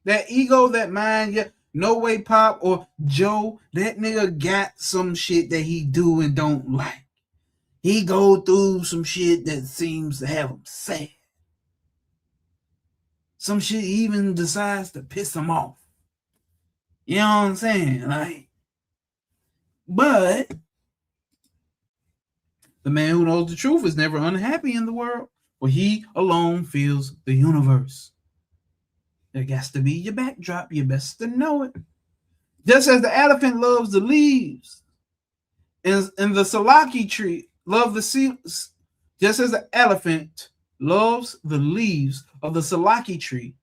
That ego, that mind, yeah, no way Pop or Joe, that nigga got some shit that he do and don't like. He go through some shit that seems to have him sad. Some shit even decides to piss him off. You know what I'm saying? Like, but the man who knows the truth is never unhappy in the world, for he alone feels the universe. There has to be your backdrop. You best to know it. Just as the elephant loves the leaves, and the salaki tree love the seeds, just as the elephant loves the leaves of the salaki tree,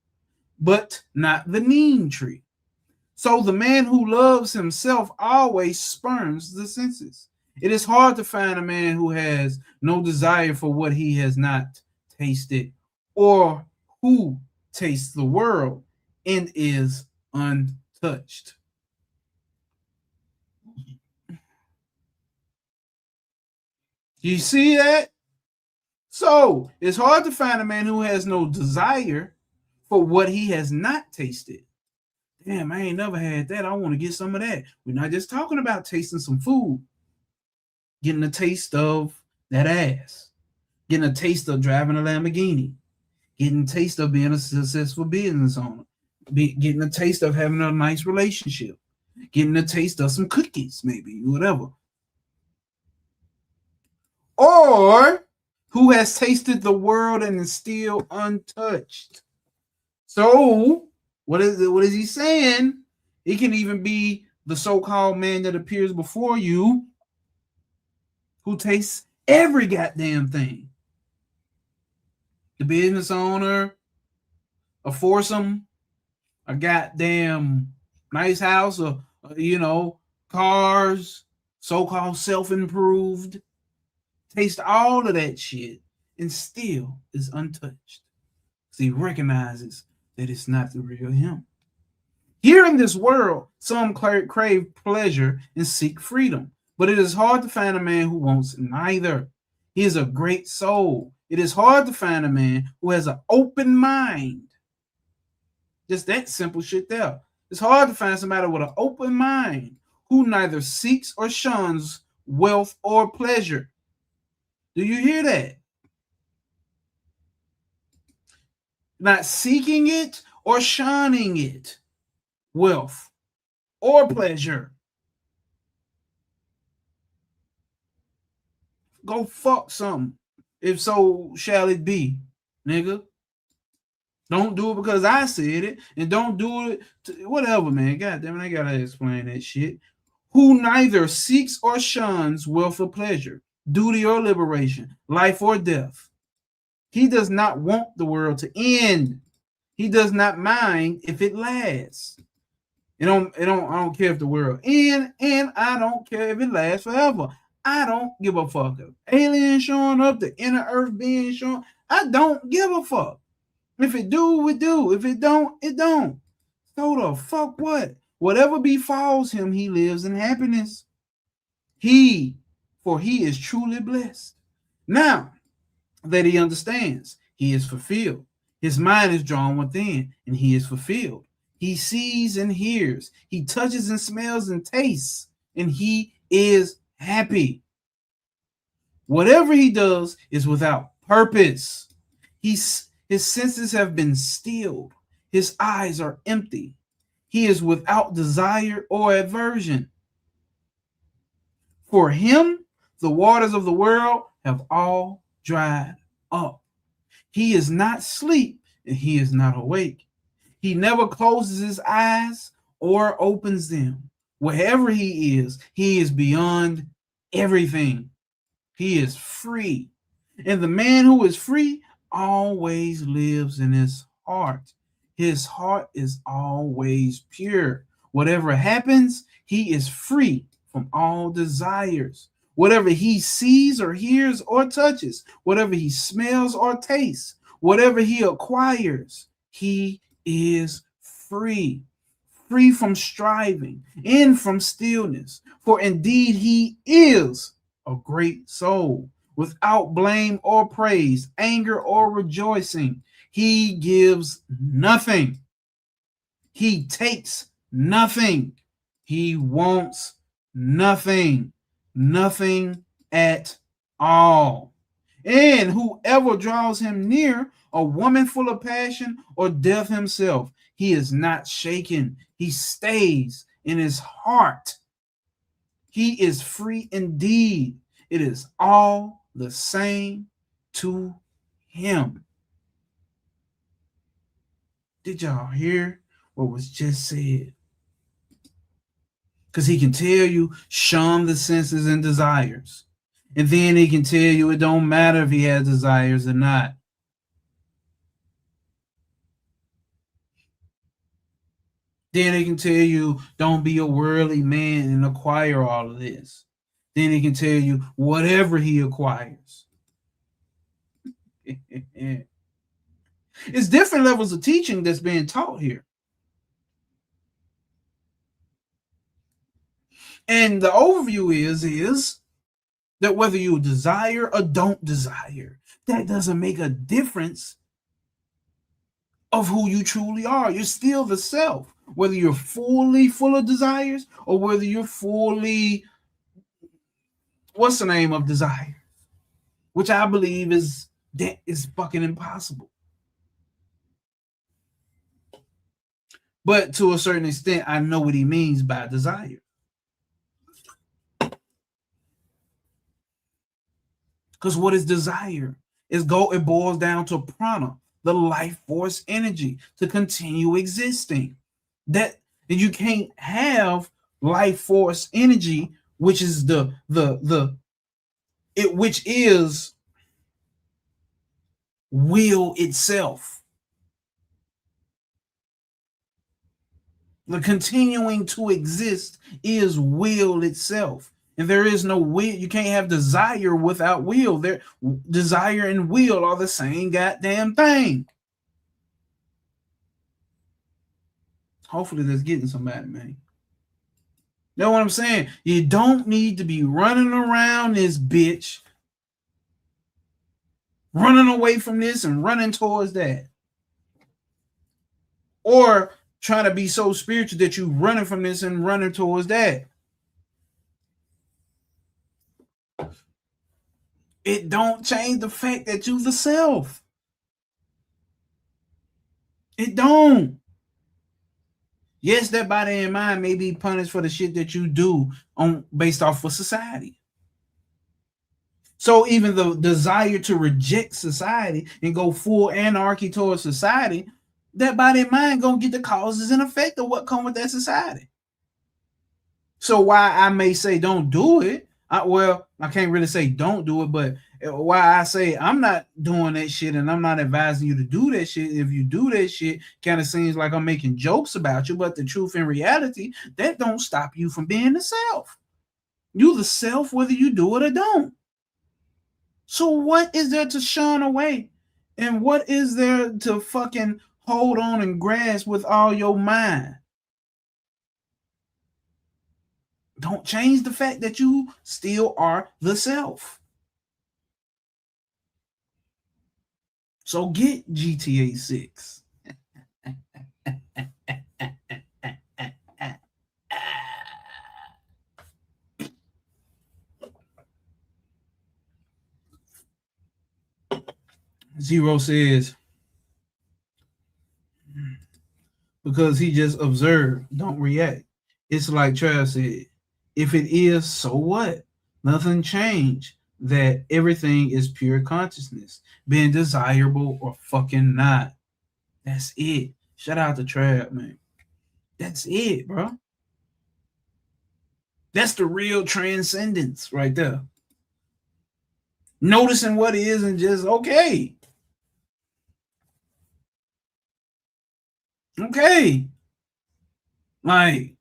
but not the neem tree. So the man who loves himself always spurns the senses. It is hard to find a man who has no desire for what he has not tasted, or who tastes the world and is untouched. You see that? So it's hard to find a man who has no desire for what he has not tasted. Damn, I ain't never had that. I want to get some of that. We're not just talking about tasting some food, getting a taste of that ass, getting a taste of driving a Lamborghini, getting a taste of being a successful business owner, getting a taste of having a nice relationship, getting a taste of some cookies, maybe, whatever. Or who has tasted the world and is still untouched. So, what is he saying? It can even be the so-called man that appears before you who tastes every goddamn thing. The business owner, a foursome, a goddamn nice house, or cars, so-called self-improved, taste all of that shit and still is untouched. So he recognizes that it's not the real him. Here in this world, some crave pleasure and seek freedom, but it is hard to find a man who wants neither. He is a great soul. It is hard to find a man who has an open mind. Just that simple shit there. It's hard to find somebody with an open mind who neither seeks or shuns wealth or pleasure. Do you hear that? Not seeking it or shunning it, wealth or pleasure. Go fuck something. If so shall it be, nigga. Don't do it because I said it, and don't do it to, whatever, man. God damn it, I gotta explain that shit. Who neither seeks or shuns wealth or pleasure, duty or liberation, life or death. He does not want the world to end. He does not mind if it lasts. I don't care if the world ends, and I don't care if it lasts forever. I don't give a fuck. If aliens showing up, the inner earth being shown, I don't give a fuck. If it do, it do. If it don't, it don't. So the fuck what? Whatever befalls him, he lives in happiness. For he is truly blessed. Now that he understands, he is fulfilled. His mind is drawn within, and he is fulfilled. He sees and hears. He touches and smells and tastes, and he is happy. Whatever he does is without purpose. His senses have been stilled. His eyes are empty. He is without desire or aversion. For him, the waters of the world have all dried up. He is not asleep and he is not awake. He never closes his eyes or opens them. Wherever he is beyond everything. He is free. And the man who is free always lives in his heart. His heart is always pure. Whatever happens, he is free from all desires. Whatever he sees or hears or touches, whatever he smells or tastes, whatever he acquires, he is free. Free from striving and from stillness. For indeed he is a great soul, without blame or praise, anger or rejoicing. He gives nothing. He takes nothing. He wants nothing. Nothing at all. And whoever draws him near, a woman full of passion or death himself, he is not shaken. He stays in his heart. He is free indeed. It is all the same to him. Did y'all hear what was just said? Because he can tell you, shun the senses and desires. And then he can tell you it don't matter if he has desires or not. Then he can tell you, don't be a worldly man and acquire all of this. Then he can tell you whatever he acquires. It's different levels of teaching that's being taught here. And the overview is That whether you desire or don't desire, that doesn't make a difference of who you truly are. You're still the self, whether you're fully full of desires or whether you're fully, what's the name of desire, which I believe is fucking impossible. But to a certain extent, I know what he means by desire. Because what is desire? It boils down to prana, the life force energy to continue existing. That you can't have life force energy, which is which is will itself. The continuing to exist is will itself. And there is no will. You can't have desire without will. Desire and will are the same goddamn thing. Hopefully that's getting somebody, man. You know what I'm saying? You don't need to be running around this bitch, running away from this and running towards that. Or trying to be so spiritual that you running from this and running towards that. It don't change the fact that you the self. It don't. Yes, that body and mind may be punished for the shit that you do based off of society. So even the desire to reject society and go full anarchy towards society, that body and mind gonna get the causes and effect of what come with that society. So why I may say don't do it, I can't really say don't do it, but why I say I'm not doing that shit and I'm not advising you to do that shit. If you do that shit, kind of seems like I'm making jokes about you, but the truth in reality, that don't stop you from being the self. You the self whether you do it or don't. So what is there to shun away? And what is there to fucking hold on and grasp with all your mind? Don't change the fact that you still are the self. So get GTA 6. Zero says, because he just observed, don't react. It's like Trav said, if it is, so what? Nothing changed. That everything is pure consciousness, being desirable or fucking not. That's it. Shout out to Trav, man. That's it, bro. That's the real transcendence right there. Noticing what is and just okay. Okay. Like,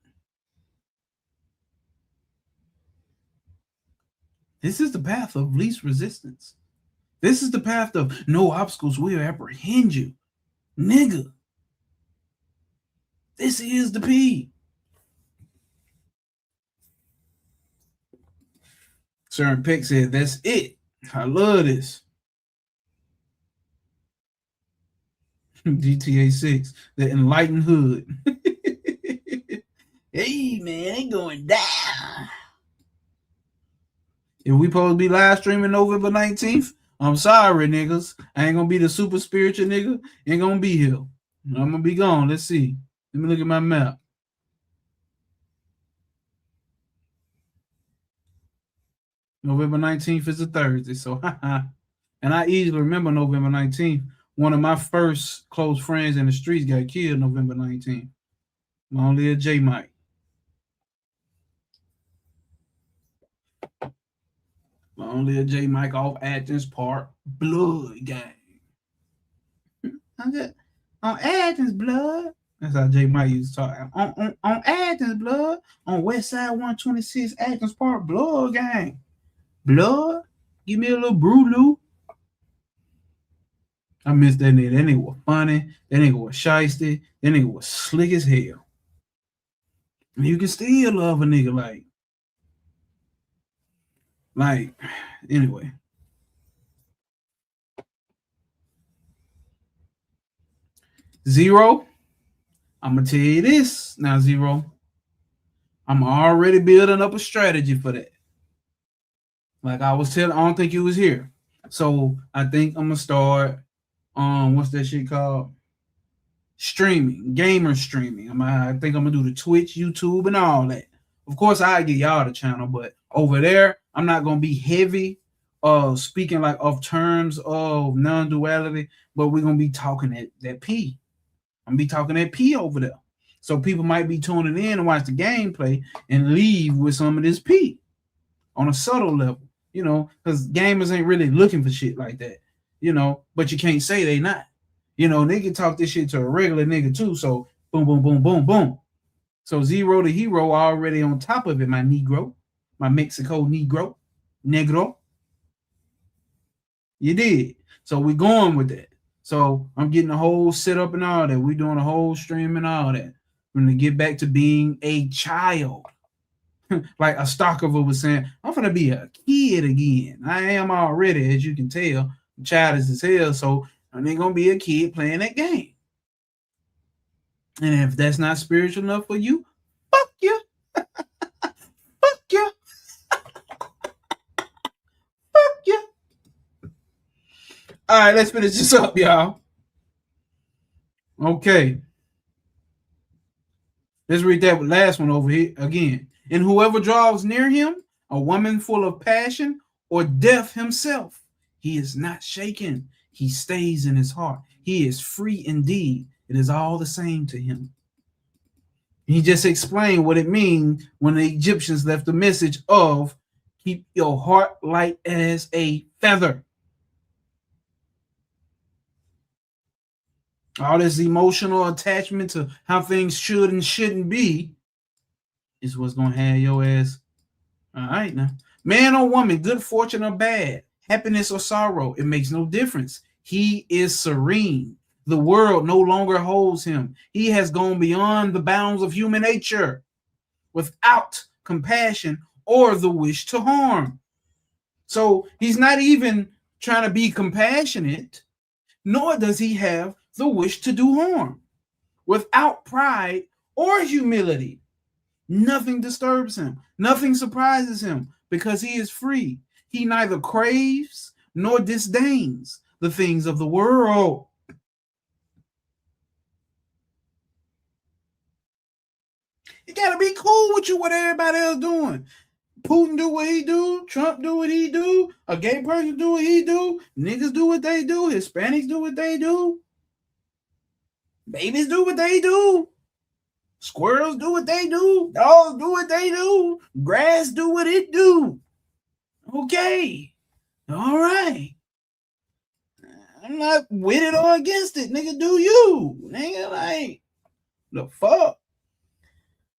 this is the path of least resistance. This is the path of no obstacles will apprehend you. Nigga. This is the P. Sir Peck said, that's it. I love this. GTA 6, the enlightened hood. Hey, man, ain't going down. If we supposed to be live streaming November 19th, I'm sorry, niggas. I ain't gonna be the super spiritual nigga. Ain't gonna be here. I'm gonna be gone. Let's see. Let me look at my map. November 19th is a Thursday, so and I easily remember November 19th. One of my first close friends in the streets got killed November 19th. Long live J Mike. Long live J Mike off Athens Park. Blood gang. On Athens blood. That's how J Mike used to talk. On Athens blood. On West Side 126 Athens Park. Blood gang. Blood. Give me a little brew. I miss that nigga. That nigga was funny. That nigga was shiesty. That nigga was slick as hell. And you can still love a nigga like. Like, anyway. Zero, I'm gonna tell you this now, Zero. I'm already building up a strategy for that. Like I was telling, I don't think you was here. So I think I'm gonna start what's that shit called? Streaming, gamer streaming. I think I'm gonna do the Twitch, YouTube, and all that. Of course, I get y'all the channel, but over there, I'm not gonna be heavy speaking like of terms of non-duality, but we're gonna be talking that P. I'm gonna be talking that P over there. So people might be tuning in and watch the gameplay and leave with some of this P on a subtle level, you know, because gamers ain't really looking for shit like that, you know, but you can't say they not. You know, they can talk this shit to a regular nigga too. So boom, boom, boom, boom, boom. So Zero the Hero already on top of it, my Negro, my Mexico Negro, Negro. You did. So we going with that. So I'm getting the whole setup and all that. We doing a whole stream and all that. We're gonna get back to being a child. Like Ashtavakra was saying, I'm gonna be a kid again. I am already, as you can tell. I'm childish as hell, so I'm gonna be a kid playing that game. And if that's not spiritual enough for you, fuck you. Fuck you. Fuck you. All right, let's finish this up, y'all. Okay. Let's read that last one over here again. And whoever draws near him, a woman full of passion, or death himself, he is not shaken. He stays in his heart. He is free indeed. It is all the same to him. He just explained what it means when the Egyptians left the message of keep your heart light as a feather. All this emotional attachment to how things should and shouldn't be is what's going to have your ass. All right, now. Man or woman, good fortune or bad, happiness or sorrow, it makes no difference. He is serene. The world no longer holds him. He has gone beyond the bounds of human nature without compassion or the wish to harm. So he's not even trying to be compassionate, nor does he have the wish to do harm. Without pride or humility, nothing disturbs him. Nothing surprises him because he is free. He neither craves nor disdains the things of the world. You gotta be cool with you what everybody else doing. Putin do what he do. Trump do what he do. A gay person do what he do. Niggas do what they do. Hispanics do what they do. Babies do what they do. Squirrels do what they do. Dogs do what they do. Grass do what it do. Okay. All right. I'm not with it or against it. Nigga, do you. Nigga, like, the fuck?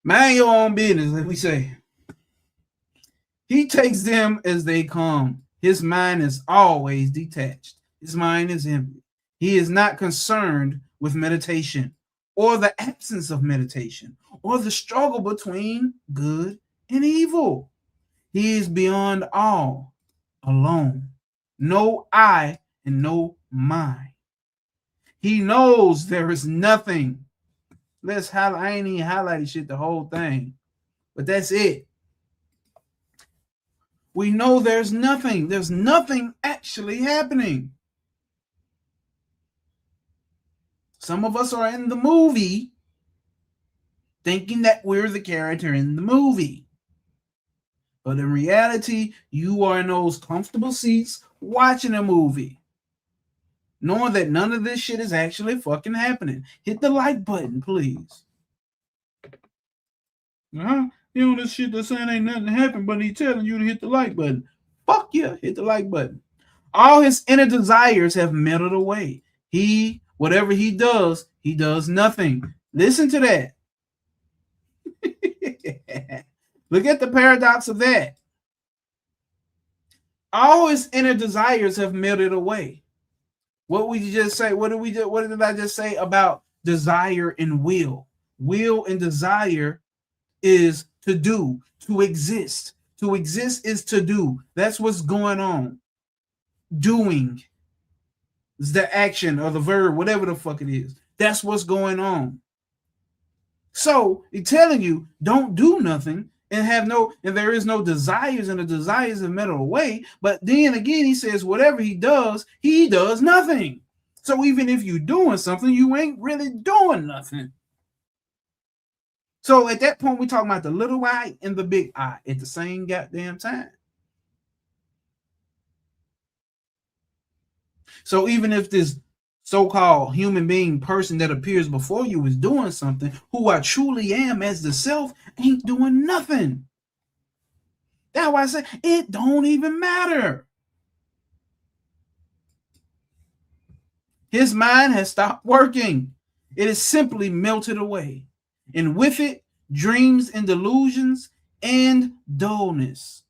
Mind your own business, let me say. He takes them as they come. His mind is always detached. His mind is empty. He is not concerned with meditation or the absence of meditation or the struggle between good and evil. He is beyond all, alone. No I and no mine. He knows there is nothing. I ain't even highlighting shit the whole thing, but that's it. We know there's nothing. There's nothing actually happening. Some of us are in the movie thinking that we're the character in the movie. But in reality, you are in those comfortable seats watching a movie, knowing that none of this shit is actually fucking happening. Hit the like button, please. You know this shit that's saying ain't nothing happened, but he's telling you to hit the like button. Fuck yeah, hit the like button. All his inner desires have melted away. Whatever he does nothing. Listen to that. Look at the paradox of that. All his inner desires have melted away. What did I just say about desire and will? Will and desire is to do, to exist, To exist is to do. That's what's going on. Doing is the action or the verb, whatever the fuck it is. That's what's going on. So he's telling you, don't do nothing and there is no desires, and the desires are met away. But then again, he says, whatever he does nothing. So even if you're doing something, you ain't really doing nothing. So at that point, we're talking about the little I and the big I at the same goddamn time. So even if this so-called human being person that appears before you is doing something, who I truly am as the self ain't doing nothing. That's why I say it don't even matter. His mind has stopped working. It is simply melted away. And with it, dreams and delusions and dullness.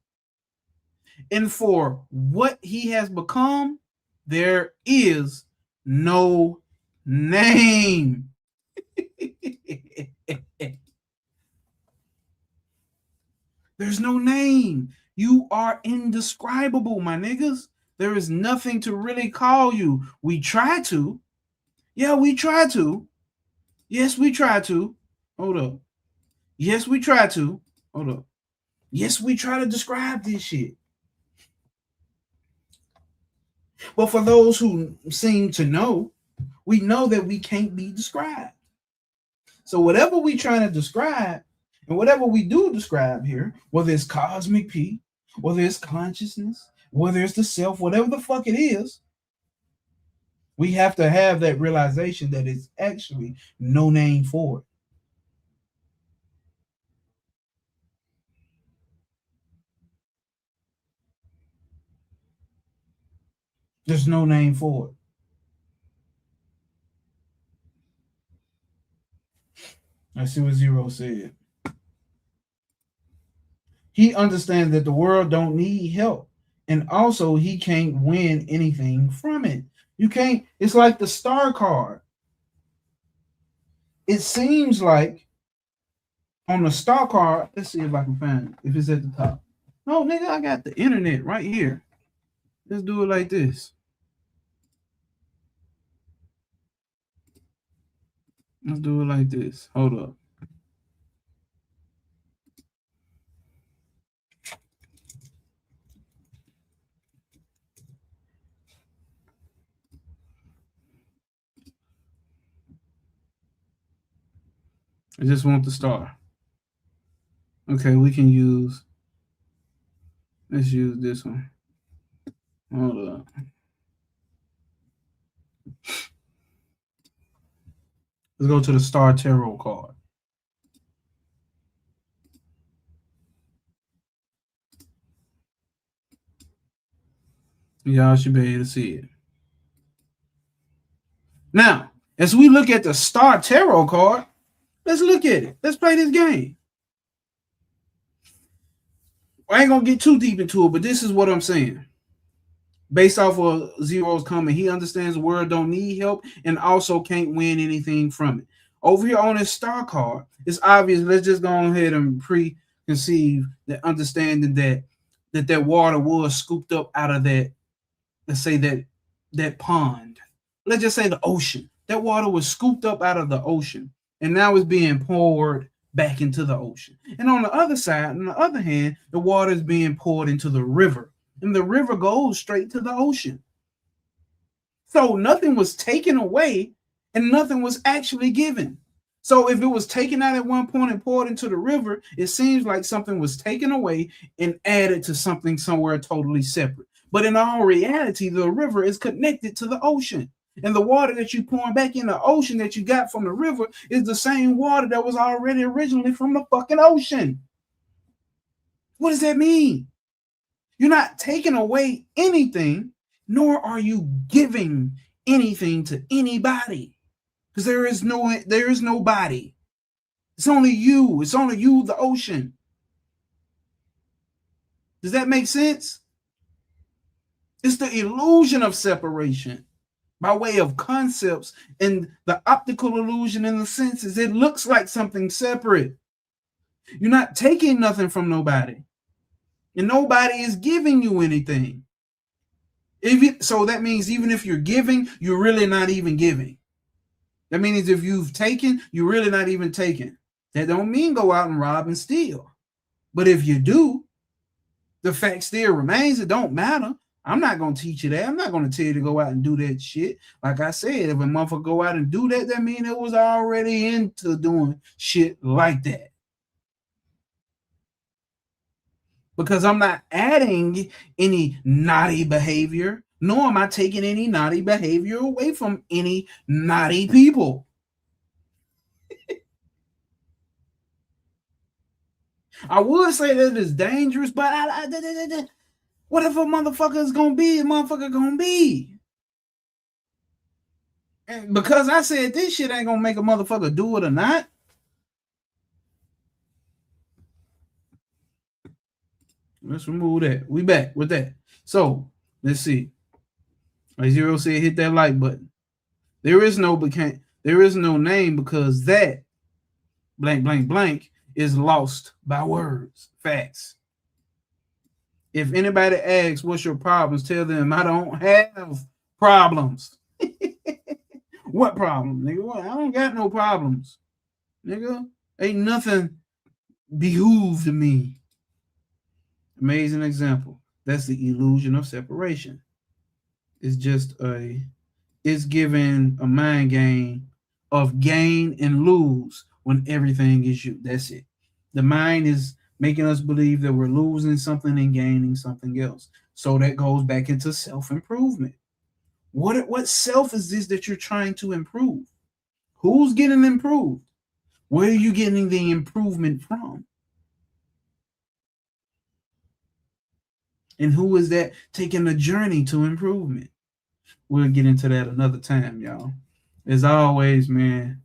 And for what he has become, there is no name. There's no name. You are indescribable, my niggas. There is nothing to really call you. We try to. Yeah, we try to. Yes, we try to. Hold up. Yes, we try to. Hold up. Yes, we try to describe this shit. But for those who seem to know, we know that we can't be described. So whatever we trying to describe, and whatever we do describe here, whether it's cosmic P, whether it's consciousness, whether it's the self, whatever the fuck it is, we have to have that realization that it's actually no name for it. There's no name for it. Let's see what Zero said. He understands that the world don't need help. And also he can't win anything from it. You can't, it's like the star card. It seems like on the star card, let's see if I can find it, if it's at the top. No, nigga, I got the internet right here. Let's do it like this. Let's do it like this. Hold up. I just want the star. Okay, we can use, let's use this one. Hold up. Let's go to the Star Tarot card. Y'all should be able to see it. Now, as we look at the Star Tarot card, let's look at it. Let's play this game. I ain't gonna get too deep into it, but this is what I'm saying. Based off of Zero's comment, he understands the world don't need help and also can't win anything from it. Over here on his star card, it's obvious. Let's just go ahead and preconceive the understanding that water was scooped up out of that, let's say that pond. Let's just say the ocean. That water was scooped up out of the ocean, and now it's being poured back into the ocean. And on the other side, on the other hand, the water is being poured into the river, and the river goes straight to the ocean. So nothing was taken away and nothing was actually given. So if it was taken out at one point and poured into the river, it seems like something was taken away and added to something somewhere totally separate. But in all reality, the river is connected to the ocean. And the water that you pouring back in the ocean that you got from the river is the same water that was already originally from the fucking ocean. What does that mean? You're not taking away anything, nor are you giving anything to anybody. Because there is nobody. It's only you. It's only you, the ocean. Does that make sense? It's the illusion of separation by way of concepts and the optical illusion in the senses. It looks like something separate. You're not taking nothing from nobody. And nobody is giving you anything. So that means even if you're giving, you're really not even giving. That means if you've taken, you're really not even taking. That don't mean go out and rob and steal. But if you do, the fact still remains, it don't matter. I'm not going to teach you that. I'm not going to tell you to go out and do that shit. Like I said, if a motherfucker go out and do that, that means it was already into doing shit like that. Because I'm not adding any naughty behavior, nor am I taking any naughty behavior away from any naughty people. I would say that it's dangerous, but whatever motherfucker is gonna be, a motherfucker gonna be. And because I said this shit ain't gonna make a motherfucker do it or not. Let's remove that. We back with that. So let's see. Like Zero said, hit that like button. There is no name because that blank blank blank is lost by words. Facts. If anybody asks what's your problems, tell them I don't have problems. What problem, nigga? What? I don't got no problems, nigga. Ain't nothing behooved me. Amazing example. That's the illusion of separation. It's giving a mind game of gain and lose when everything is you. That's it. The mind is making us believe that we're losing something and gaining something else. So that goes back into self-improvement. What self is this that you're trying to improve? Who's getting improved? Where are you getting the improvement from? And who is that taking the journey to improvement? We'll get into that another time, y'all. As always, man,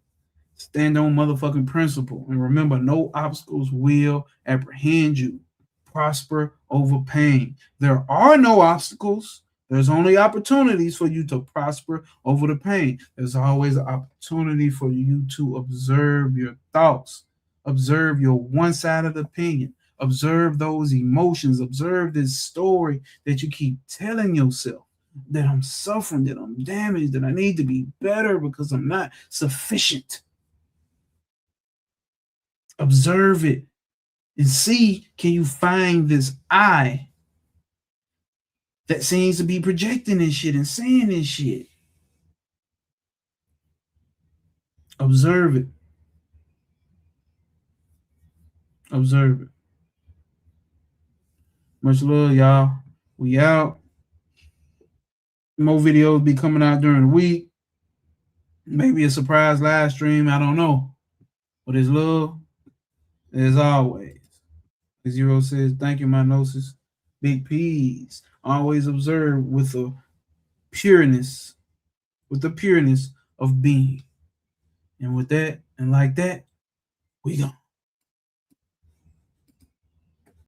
stand on motherfucking principle. And remember, no obstacles will apprehend you. Prosper over pain. There are no obstacles. There's only opportunities for you to prosper over the pain. There's always an opportunity for you to observe your thoughts, observe your one-sided opinion, observe those emotions, observe this story that you keep telling yourself, that I'm suffering, that I'm damaged, that I need to be better because I'm not sufficient. Observe it and see, can you find this I that seems to be projecting this shit and saying this shit? Observe it. Observe it. Much love, y'all. We out. More videos be coming out during the week. Maybe a surprise live stream. I don't know. But it's love as always. Zero says, thank you, my gnosis. Big P's. Always observe with the pureness of being. And with that, and like that, we gone.